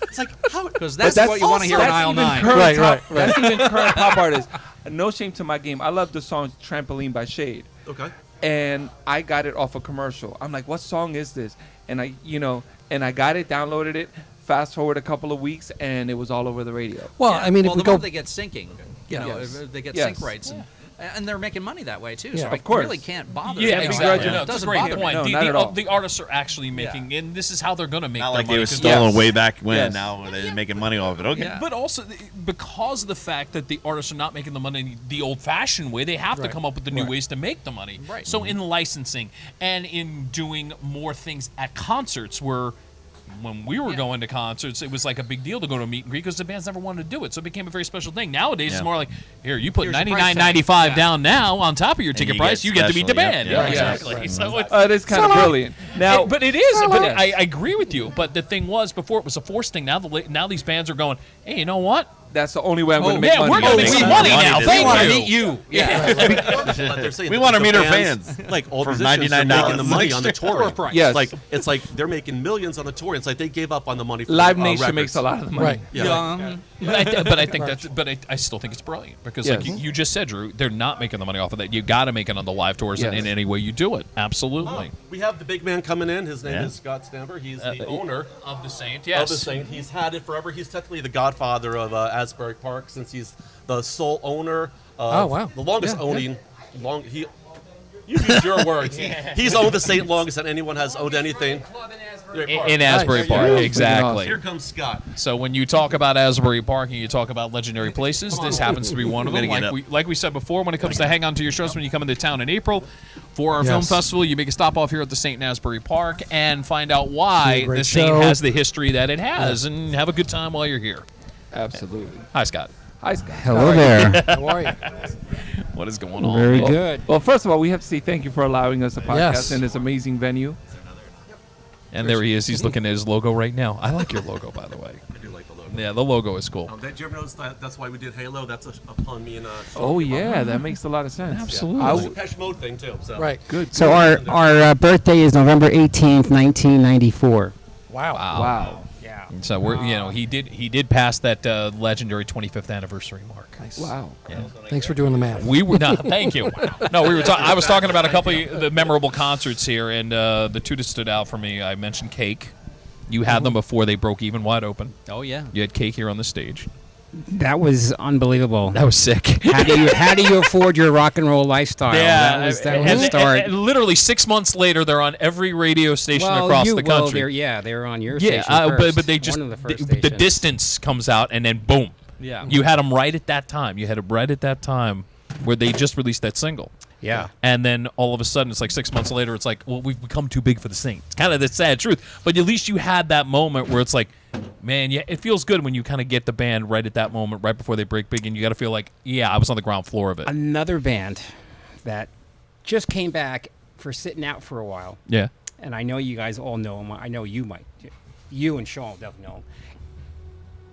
it's like how Because that's, that's what you want to hear on That's aisle even 9. current Right, top- right. That's even current pop artists. No shame to my game. I love the song "Trampoline" by Shade, okay. and I got it off a commercial. I'm like, "What song is this?" And I got it, downloaded it. Fast forward a couple of weeks, and it was all over the radio. Well, I mean, well, if we the go, moment they get syncing, Yes. they get Yes. sync rights, and they're making money that way too. Yeah, so of I course. really can't bother. Yeah, them. exactly. It No, it's a doesn't great bother me. point. No, the, not at all. the artists are actually making, and this is how they're going to make Not their like money. they were 'cause stolen Yes. way back when. Yes. Now they're making money off it. Okay. Yeah. But also, because of the fact that the artists are not making the money the old-fashioned way, they have to Right. come up with the new Right. ways to make the money. Right. So in licensing and in doing more things at concerts where when we were going to concerts, it was like a big deal to go to a meet and greet because the bands never wanted to do it. So it became a very special thing. Nowadays, it's Yeah. more like, here, you put Here's your price tag. $99.95 Yeah. down now on top of your ticket you price, get you get to meet the special, band. yeah. Yeah, Yeah. exactly. So it's, It is kind of brilliant. Now, but it is. But Yes. I agree with you. But the thing was, before it was a forced thing. Now these bands are going, hey, you know what? that's the only way I'm going to make Yeah, money. we're going to make make some some money money now. this Thank way. you. meet you. Yeah. But they're saying We that wanna the meet our bands, fans like all for musicians, are 99 making the money on the For a touring. price. Yes. It's like they're making millions on the tour. It's like they gave up on the money. For Live the, Nation records. makes a lot of the money. right. Yeah. But I think that's. But I still think it's brilliant because, like Yes. you just said, Drew, they're not making the money off of that. You got to make it on the live tours Yes. in any way you do it. Absolutely. We have the big man coming in. His name Yeah. is Scott Stamper. He's the owner Of the Saint, of the Saint. He's had it forever. He's technically the godfather of Asbury Park since he's the sole owner. Oh, wow. The longest Yeah, owning. You use your words. He's owned the Saint longest than anyone has owned anything. In Asbury Nice. Park, Yeah. exactly. Here comes Scott. So when you talk about Asbury Park and you talk about legendary places, this happens to be one of them. Gotta get Like we said before, when it comes to hang on to your shows when you come into town in April for our film Yes. festival, you make a stop off here at the Saint in Asbury Park and find out why Great the Saint show. has the history that it has, and have a good time while you're here. Absolutely. Hi, Scott. Hi, Scott. Hello there. How are you? What is going on? Very Well, good. Well, first of all, we have to say thank you for allowing us a podcast Yes. in this amazing venue. And there he is. He's looking at his logo right now. I like your logo, by the way. I do like the logo. Yeah, the logo is cool. Did you ever notice that? That's why we did Halo. That's a pun me and Oh yeah, that makes a lot of sense. Absolutely. I It's a w- Depeche Mode thing too. So. Right. good. So our birthday is November 18th, 1994. Wow. Wow. Yeah. So we're he did pass that legendary 25th anniversary mark. Wow. Thanks for doing the math. We were no, thank you. No, we were. I was talking about a couple of the memorable concerts here, and the two that stood out for me. I mentioned Cake. You had them before they broke even wide open. Oh yeah. You had Cake here on the stage. That was unbelievable. That was sick. How do you afford your rock and roll lifestyle? That was and, the start. and literally 6 months later, they're on every radio station across the country. they were on your Yeah, station first. but they just one of the first the stations. distance comes out, and then boom. Yeah. You had them right at that time. You had it right at that time where they just released that single. Yeah. And then all of a sudden, it's like 6 months later, it's like, well, we've become too big for the Saint. It's kind of the sad truth. But at least you had that moment where it's like, man, yeah, it feels good when you kind of get the band right at that moment, right before they break big, and you got to feel like, yeah, I was on the ground floor of it. Another band that just came back for sitting out for a while, Yeah. and I know you guys all know them. I know you might. You and Sean definitely know them.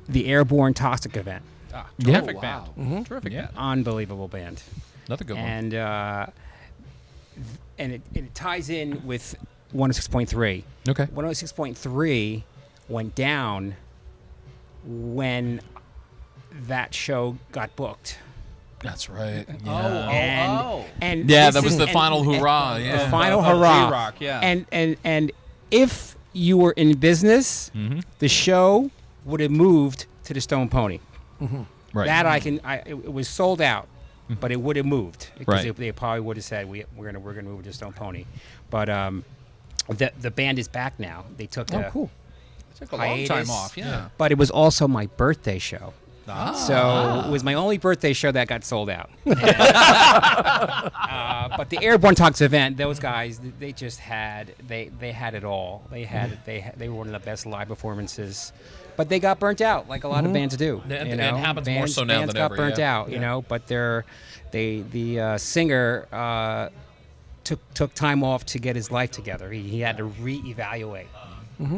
The Airborne Toxic Event. Terrific band. Terrific. Yeah. Unbelievable band. Another good one. And it ties in with 106.3. Okay. 106.3 went down when that show got booked. That's right. And Yeah, this that was is- the and- final and- hurrah. The Yeah. final Of hurrah. J-Rock, yeah. And if you were in business, the show would have moved to the Stone Pony. Right. That it was sold out, but it would have moved because Right. they probably would have said we're gonna move to Stone Pony. But the band is back now. They took Oh, cool. Took a long time hiatus. off. Yeah. But it was also my birthday show. So it was my only birthday show that got sold out. But the Airborne Talks event, those guys, they just had they had it all. They were one of the best live performances. But they got burnt out, like a lot of bands do. And you it know? happens more so now bands than got ever, burnt yeah. out, you know. But the singer took time off to get his life together. He had to reevaluate,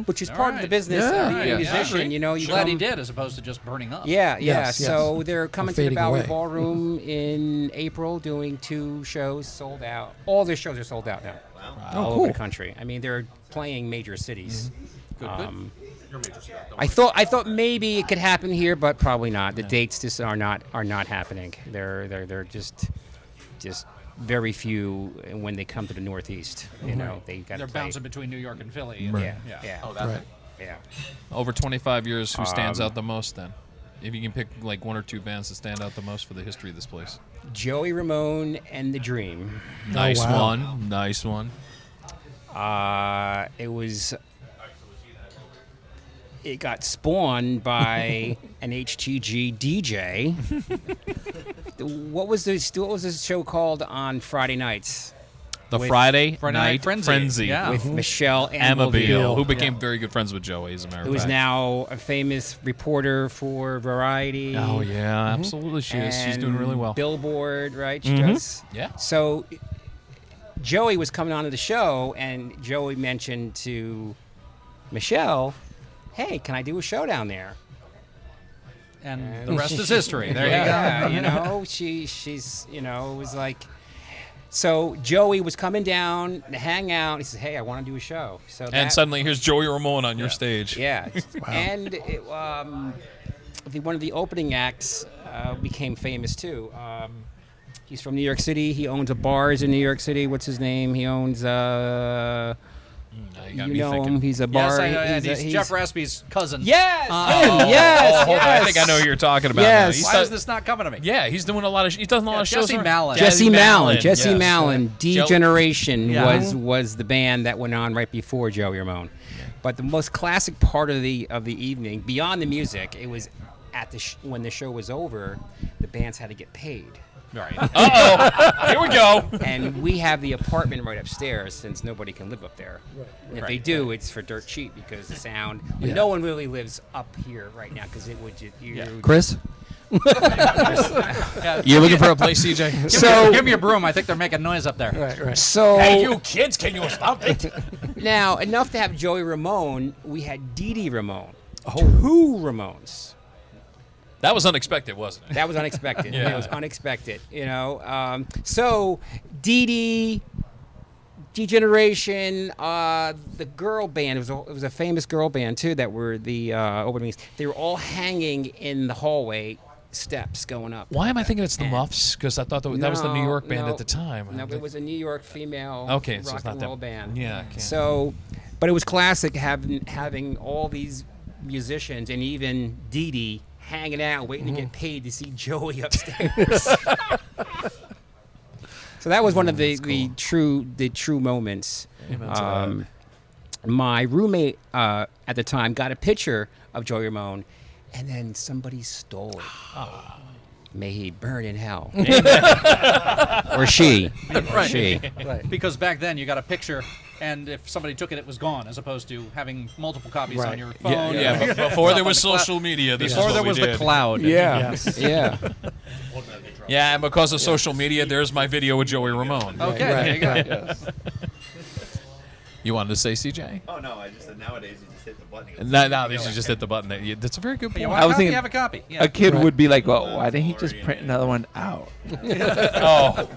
which is part of the business of being a musician. You know, you Glad he come- did, as opposed to just burning up. Yeah. Yes, So they're coming to the fading Bowery away. Ballroom in April, doing 2 shows sold out. All their shows are sold out now. All over the country. I mean, they're playing major cities. Good. I thought maybe it could happen here, but probably not. The dates just are not happening. They're just very few when they come to the Northeast. You know, they got They're bouncing between New York and Philly. Yeah. Oh, that's Yeah. Over 25 years, who stands out the most then? If you can pick like 1 or 2 bands that stand out the most for the history of this place. Joey Ramone and The Dream. Nice wow. one. Nice one. It got spawned by an HTG DJ. What was the show called on Friday nights The With Friday Night Night Frenzy. Yeah. with Michelle Amabile, who Amabile, became very good friends with Joey, as a matter of who is fact. now a famous reporter for Variety? Oh, yeah, absolutely she is. She's doing really well. Billboard, right? She does. Yeah. So Joey was coming onto the show, and Joey mentioned to Michelle, "Hey, can I do a show down there?" And the rest is history. There you Yeah, go. you know, she's, you know, it was like, so Joey was coming down to hang out. He says, "Hey, I want to do a show." So And suddenly here's Joey Ramone on your stage. yeah, and one of the opening acts became famous too. He's from New York City. He owns a bars in New York City. What's his name? He owns You got you me know thinking. him. He's a Yes, bar. he's Jeff Raspy's cousin. Yes, him, Oh, yes, hold on. yes. I think I know who you're talking about. Yes. Now. He's Why done- is this not coming to me? Yeah, he's doing a lot of. He's done a lot of shows. Jesse around- Malin. Jesse Malin. Jesse yes. Malin. D-Generation Yeah. was the band that went on right before Joey Ramone. But the most classic part of the evening, beyond the music, it was at the when the show was over, the bands had to get paid. Right. Uh-oh. Here we go. And we have the apartment right upstairs since nobody can live up there. And if they do, it's for dirt cheap because the sound. But no one really lives up here right now because it would just. Chris? You looking for a place, CJ? Give me a broom. I think they're making noise up there. Right. So Hey, you kids, can you stop it? now, enough to have Joey Ramone, we had Dee Dee Ramone. 2 Ramones. That was unexpected, wasn't it? That was unexpected. Yeah. It was unexpected, you know. So Dee Dee, D-Generation, the girl band, it was a famous girl band too that were the openings. They were all hanging in the hallway steps going up. Why am I thinking it's the Muffs? Because I thought that was the New York band No, at the time. No, it was a New York female Okay, so rock it's not and them. roll band. Yeah, okay. So, but it was classic having all these musicians and even Dee Dee hanging out, waiting to get paid to see Joey upstairs. So that was one of the true moments. Amen to that. My roommate at the time got a picture of Joey Ramone, and then somebody stole it. May he burn in hell. Or she. Right. She. Because back then you got a picture, and if somebody took it, it was gone, as opposed to having multiple copies on your phone. But before there was social media, this Before is there what was we the did. cloud. Yeah. Yeah. Yeah, and because of social media, there's my video with Joey Ramone. Okay, there you go. You wanted to say, CJ? Oh no, I just said nowadays you just hit the button. No, these you just hit the button. That's a very good point. You want I a was copy? thinking- Have a copy. Yeah. A kid would be like, "Well, why didn't he just print another one out?" Oh.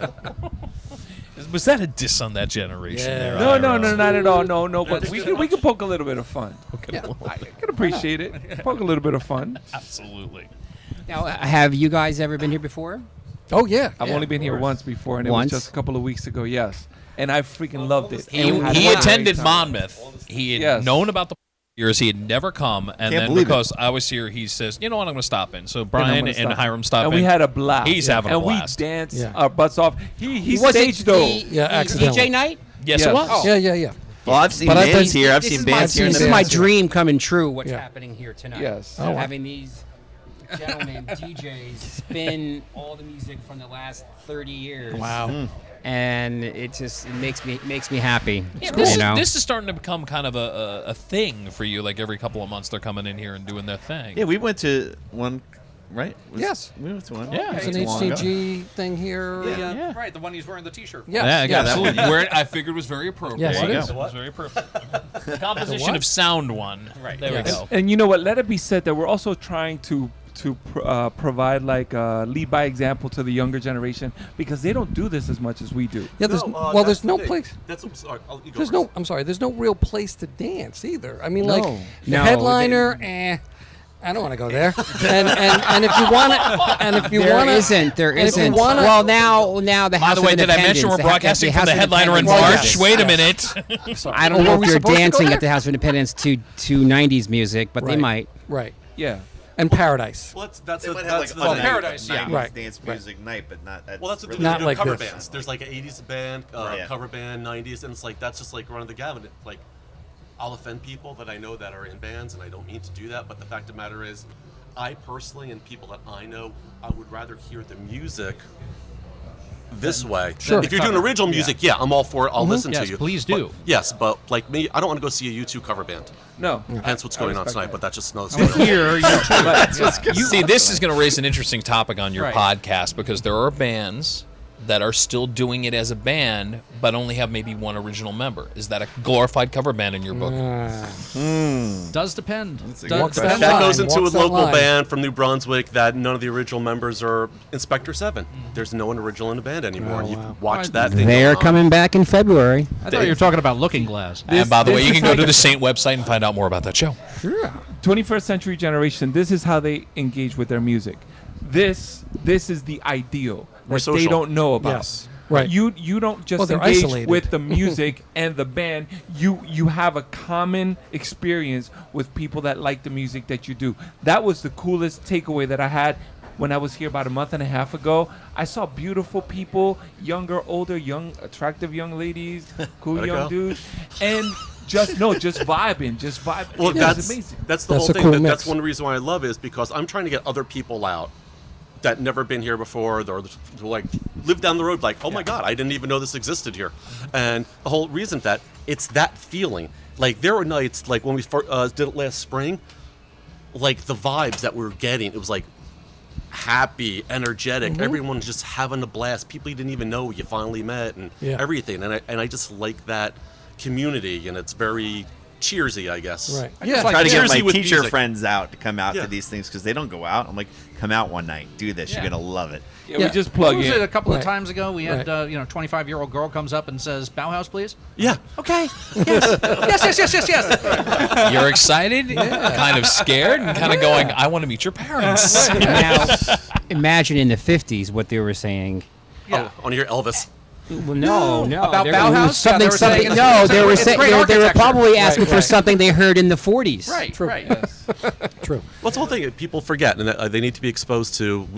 Was that a diss on that generation? There, No, Ira? not at all. No. But we can poke a little bit of fun. I can appreciate it. Poke a little bit of fun. Absolutely. Now, have you guys ever been here before? Oh, yeah. I've only been here once before, and it Once? was just a couple of weeks ago. Yes, and I freaking loved it. He And had a he great attended time. Monmouth. He had Yes. known about the years. He had never come, and Can't then believe because I was here, he says, "You know what? I'm going to stop in." So Brian gonna and stop. Hiram stopped and in. we had a blast. He's having a and blast. we danced Yeah. our butts off. He Was staged it though. Yeah, the accidentally. DJ night? Yes, Yes. it was. Oh. Yeah. Well, I've seen But I bands think- here. I've This seen is bands here. This in is the my past. dream coming true. What's Yeah. happening here tonight? Yes. Oh, wow. Having these gentlemen, DJs, spin all the music from the last 30 years. Wow. And it makes me happy. Yeah, you this is starting to become kind of a thing for you. Like every couple of months, they're coming in here and doing their thing. Yeah, we went to one, right? Yes. We went to one. Yeah. It's Not an too long ago. HCG thing here. Yeah. Right, the one he's wearing the T-shirt. Yes. Yeah, yes. absolutely. Where I figured was very appropriate. Yes, it is. It was very appropriate. The composition of sound one. Right. There Yes. we go. And you know what? Let it be said that we're also trying to provide like lead by example to the younger generation because they don't do this as much as we do. Yeah, there's that's there's the no thing. place. That's sorry. You go There's first. no. I'm sorry. There's no real place to dance either. I mean, No. like the No, headliner. I don't want to go there. and if you want to, and if you want to, There and if you isn't. wanna- Well, now the By House the of way, did I mention Independence, we're the broadcasting from House the of headliner in Independence- March? Wait a minute. I don't Were know we if they're supposed to go dancing there? at the House of Independence to 90s music, but they Right. might. Right. Yeah. And Paradise. Well, that's They the might have like that's a the night, thing. Paradise, yeah. 90s Right. dance music night, but not. Well, that's what really Not they do like cover this. bands. There's like an 80s band, Right. cover band, 90s, and it's like that's just like running the gamut. Like, I'll offend people that I know that are in bands, and I don't mean to do that. But the fact of the matter is, I personally and people that I know, I would rather hear the music this way. Sure. If you're doing original music, yeah, I'm all for it. I'll listen Yes, to you. please But- do. yes, but like me, I don't want to go see a U2 cover band. No. Hence what's going on respect tonight. that. But that's just another story. Here, You see, this is going to raise an interesting topic on your Right. podcast because there are bands that are still doing it as a band, but only have maybe one original member. Is that a glorified cover band in your book? does depend. a Does good Walks depend. that That line, goes into a walks that local line. band from New Brunswick that none of the original members are Inspector 7. There's no one original in the band anymore. Oh, You've wow. watched that thing. They're go on. coming back in February. I thought you were talking about Looking Glass. And by the way, this you is can go like to a- the Saint website and find out more about that show. 21st century generation, this is how they engage with their music. This is the ideal We're that they social. don't know about. Yes. Right. You don't just Well, they're engage isolated. with the music and the band. You have a common experience with people that like the music that you do. That was the coolest takeaway that I had when I was here about a month and a half ago. I saw beautiful people, younger, older, young, attractive young ladies, cool Let it young go. dudes, and just vibing. Well, It was that's amazing. that's the That's whole a thing. cool That's mix. one reason why I love it is because I'm trying to get other people out that never been here before, or like live down the road. Like, oh my God, I didn't even know this existed here. And the whole reason that it's that feeling. Like there were nights like when we did it last spring, like the vibes that we were getting. It was like happy, energetic. Everyone just having a blast. People you didn't even know you finally met, and Yeah. everything. And I just like that community, and it's very cheersy, I guess. Right. I Yeah. try to get Jersey my with teacher music. friends out to come out Yeah. to these things because they don't go out. I'm like, come out one night, do this. Yeah. You're gonna love it. Yeah, Yeah. we just plug What was in. it a couple Right. of times ago? We had, Right. 25-year-old girl comes up and says, "Bauhaus, please." Yeah. Okay. Yes. You're excited, kind of scared, and kind of going, I want to meet your parents. Now, imagine in the 50s what they were saying. Yeah. I want to hear Elvis. Well, no. About There Bauhaus? was Something, Yeah, they were saying something. it's- No, it's they were it's saying great they were architecture. probably asking for right. something they heard in the 40s. Right. True. Right. True. Well, that's the whole thing. People forget, and they need to be exposed to.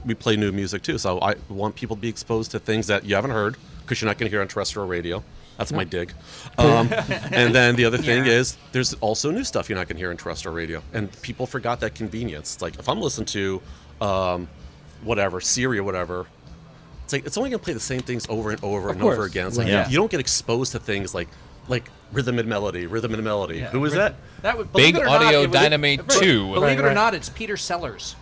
We play new music too, so I want people to be exposed to things that you haven't heard because you're not going to hear on terrestrial radio. That's my dig. And then the other thing is, there's also new stuff you're not going to hear on terrestrial radio, and people forgot that convenience. It's like if I'm listening to, whatever Siri or whatever. It's like it's only going to play the same things over and over and over course. again. It's like Right. you don't get exposed to things like rhythm and melody. Yeah. Who is that? That would Big believe it or not, Audio it was- Dynamite right. 2. Believe Right, it or right. not, it's Peter Sellers.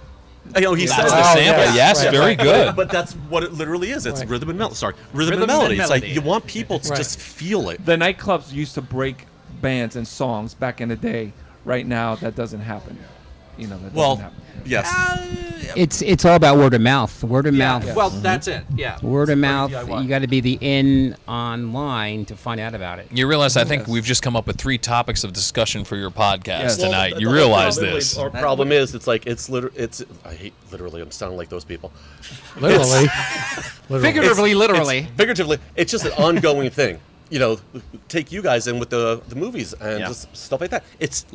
You know, he says That's the this. sample. Yes, Right, very right. good. But that's what it literally is. It's Right. rhythm and melody. Sorry, rhythm and Rhythm and melody. It's like melody. you want people to Right. just feel it. The nightclubs used to break bands and songs back in the day. Right now, that doesn't happen. That doesn't happen. Yes. It's all about word of mouth. Word of mouth. Well, that's it. Yeah. Word of mouth. DIY. You got to be the in online to find out about it. You realize I think we've just come up with 3 topics of discussion for your podcast Yes. tonight. Well, You the realize problem this. is- Our problem is, it's like it's I hate literally. I'm sounding like those people. Literally. Figuratively, literally. Figuratively, it's just an ongoing thing. take you guys in with the movies and Yeah. just stuff like that. It's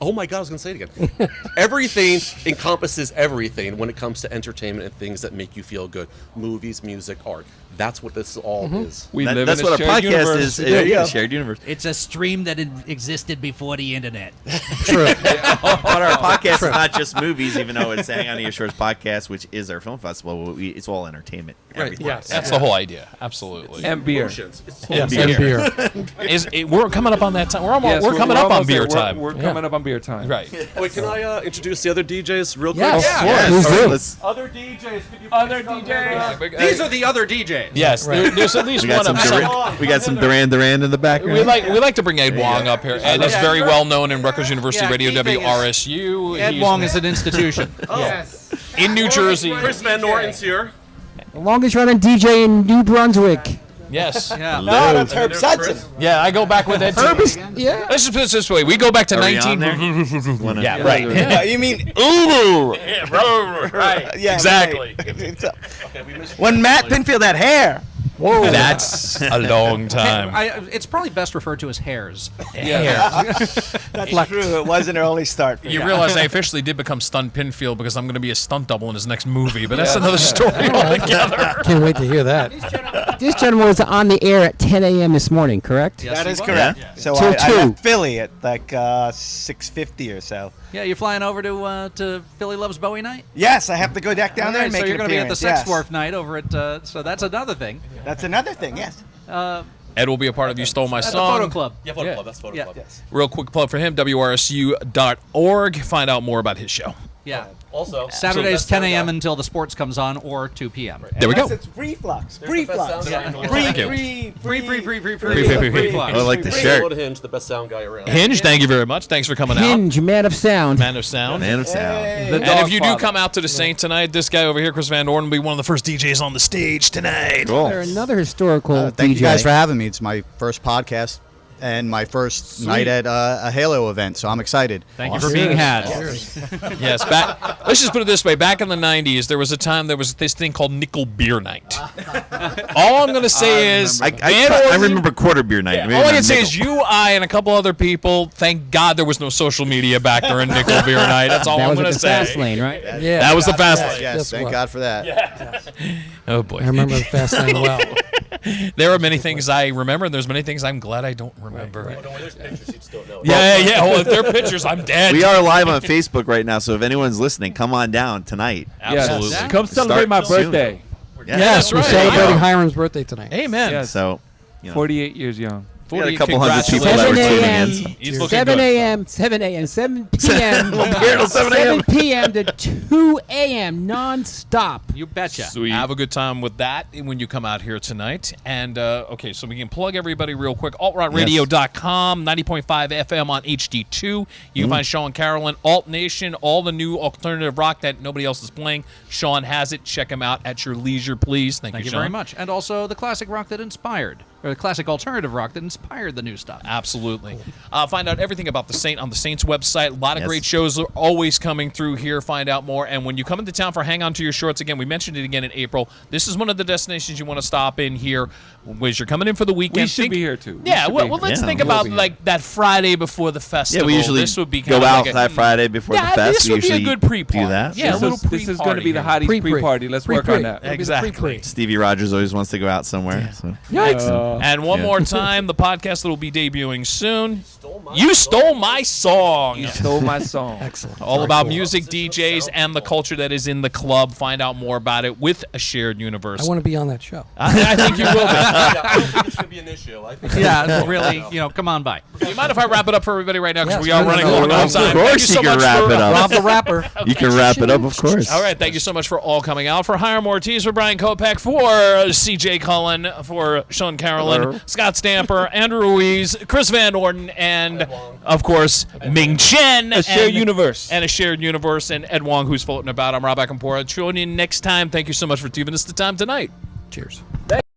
oh my God, I was gonna say it again. Everything encompasses everything when it comes to entertainment and things that make you feel good. Movies, music, art. That's what this all is. We live That's in a what our shared podcast universe. is. There you go. A shared universe. It's a stream that existed before the internet. True. But our podcast is not just movies, even though it's Hang On to Your Shorts podcast, which is our film festival. It's all entertainment. Everything. Yes. That's the whole idea. Absolutely. And beer. Emotions. It's Yeah, And beer. We're coming up on that time. We're coming up on almost beer there. time. We're coming up on beer time. Right. Wait, can I introduce the other DJs real quick? Yes. Yes. Please All right, do. let's- Other DJs. Other DJs. These are the other DJs. Yes, there's at least we got one some of Duran, we got some Duran in the background. we like to bring Ed Wong up here. Ed is very well known in Rutgers University Yeah, Radio key thing is WRSU. Ed He's Wong is an institution. in New Jersey. Chris Van Norton's here. The longest running DJ in New Brunswick. Yes. Yeah. Hello. that's Herb Sudson. Yeah, I go back with Ed. Yeah. Let's just put it this way: we go back to Are we on 19. there? Yeah, right. Yeah, you mean Right. yeah, Exactly. right. When Matt Pinfield had hair. Whoa. That's a long time. It's probably best referred to as hairs. That's true. It was an early start. For You realize I officially did become Stunt Pinfield because I'm going to be a stunt double in his next movie, but that's another story altogether. Can't wait to hear that. This gentleman was on the air at 10 a.m. this morning, correct? That is correct. So Till I 2. left Philly at like 6:50 or so. Yeah, you flying over to Philly Loves Bowie night? Yes, I have to go back down there Alright, and make so you're an going to be at the appearance, Sex Dwarf night over at. So that's another thing. That's another thing. Yes. Ed will be a part of You Stole My At the Song. Photo Club. Yeah, Photo Yeah. Club. That's Photo Yeah. Club. Yes. Real quick plug for him, WRSU.org. Find out more about his show. Yeah. Also, Saturdays, so 10 that's a.m. until the sports comes on, or 2 p.m. There we go. It's Reflux. There's the best Reflux. sound guy in the world. Thank you. I like the shirt. Go to Hinge, the best sound guy around. Hinge, thank you very much. Thanks for coming out. Hinge, man of sound. Man of Sound. Man of Sound. The And if you do Dog come out to the Saint tonight, this guy over here, Chris Van Orden, will be one of the first DJs on the stage tonight. Cool. They're another historical Thank DJ. you guys for having me. It's my first podcast and my first night at a Halo event, so I'm excited. Thank you for being had. Yes, let's just put it this way. Back in the 90s, there was a time there was this thing called Nickel Beer Night. All I'm going to say is... I remember quarter beer night. Yeah, Maybe all I not can say nickel. is you, I, and a couple other people, thank God there was no social media back during Nickel Beer Night. That's all That I'm was at going the to fast say. lane, right? Yeah. That was the fast Yes, lane. yes, Guess thank what? God for that. Oh, boy. I remember the fast lane well. There are many things I remember, and there's many things I'm glad I don't remember. Don't worry, there's pictures you just don't know. Yeah. Well, if they're pictures, I'm dead. We are live on Facebook right now, so if anyone's listening, come on down tonight. Absolutely. Yes. Come celebrate my Start soon. birthday. Yes, we're right. celebrating Hiram's birthday tonight. Amen. Yes. So, you know, 48 years young. we got a couple hundred people that 7 were tuning a.m. in. He's looking 7 good. a.m. 7 a.m. 7 p.m. We'll be here till 7 a.m. 7 p.m. to 2 a.m. non-stop. You betcha. Have a good time with that when you come out here tonight. And, okay, so we can plug everybody real quick. AltRockRadio.com, 90.5 FM on HD2. You can find Sean Carolyn, Alt Nation, all the new alternative rock that nobody else is playing. Sean has it. Check him out at your leisure, please. Thank you, Thank you Sean. very much. And also the classic rock that inspired, or the classic alternative rock that inspired the new stuff. Absolutely. Find out everything about the Saint on the Saints website. A lot of Yes. great shows are always coming through here. Find out more. And when you come into town for Hang On to Your Shorts, again, we mentioned it again in April. This is one of the destinations you want to stop in here. As you're coming in for the weekend. We should be here, too. We Yeah, should well, be well, here. let's Yeah, think we'll about be here. like that Friday before the festival. Yeah, we usually this would be go kinda out like that Friday before the fest. This We would be a usually good pre-party. do that. Yeah, a little This is going to be the pre-party hotties Pre-pre. pre-party. Let's work on that. Exactly. Stevie Rogers always wants to go out somewhere. So. Yikes. And one Yeah. more time, the podcast that will be debuting soon. You Stole My Song. You stole my song. Excellent. All about music, DJs, and the culture that is in the club. Find out more about it with a shared universe. I want to be on that show. I think you will be. I don't think it's going to be an issue. I think Yeah, really, come on by. Do you mind if I wrap it up for everybody right now? Because Yes, we are no, running no, long no, on of time. course Thank you so you can much wrap for, it up. Rob the rapper. You can wrap it up, of course. All right, thank you so much for all coming out. For Hiram Ortiz, for Brian Kopack, for CJ Cullen, for Sean Carolyn, Scott Stamper, Andrew Ruiz, Chris Van Orden, and, of course, Ming Chen. A shared universe. And a shared universe, and Ed Wong, who's floating about. I'm Rob Acampora. Tune in next time. Thank you so much for giving us the time tonight. Cheers.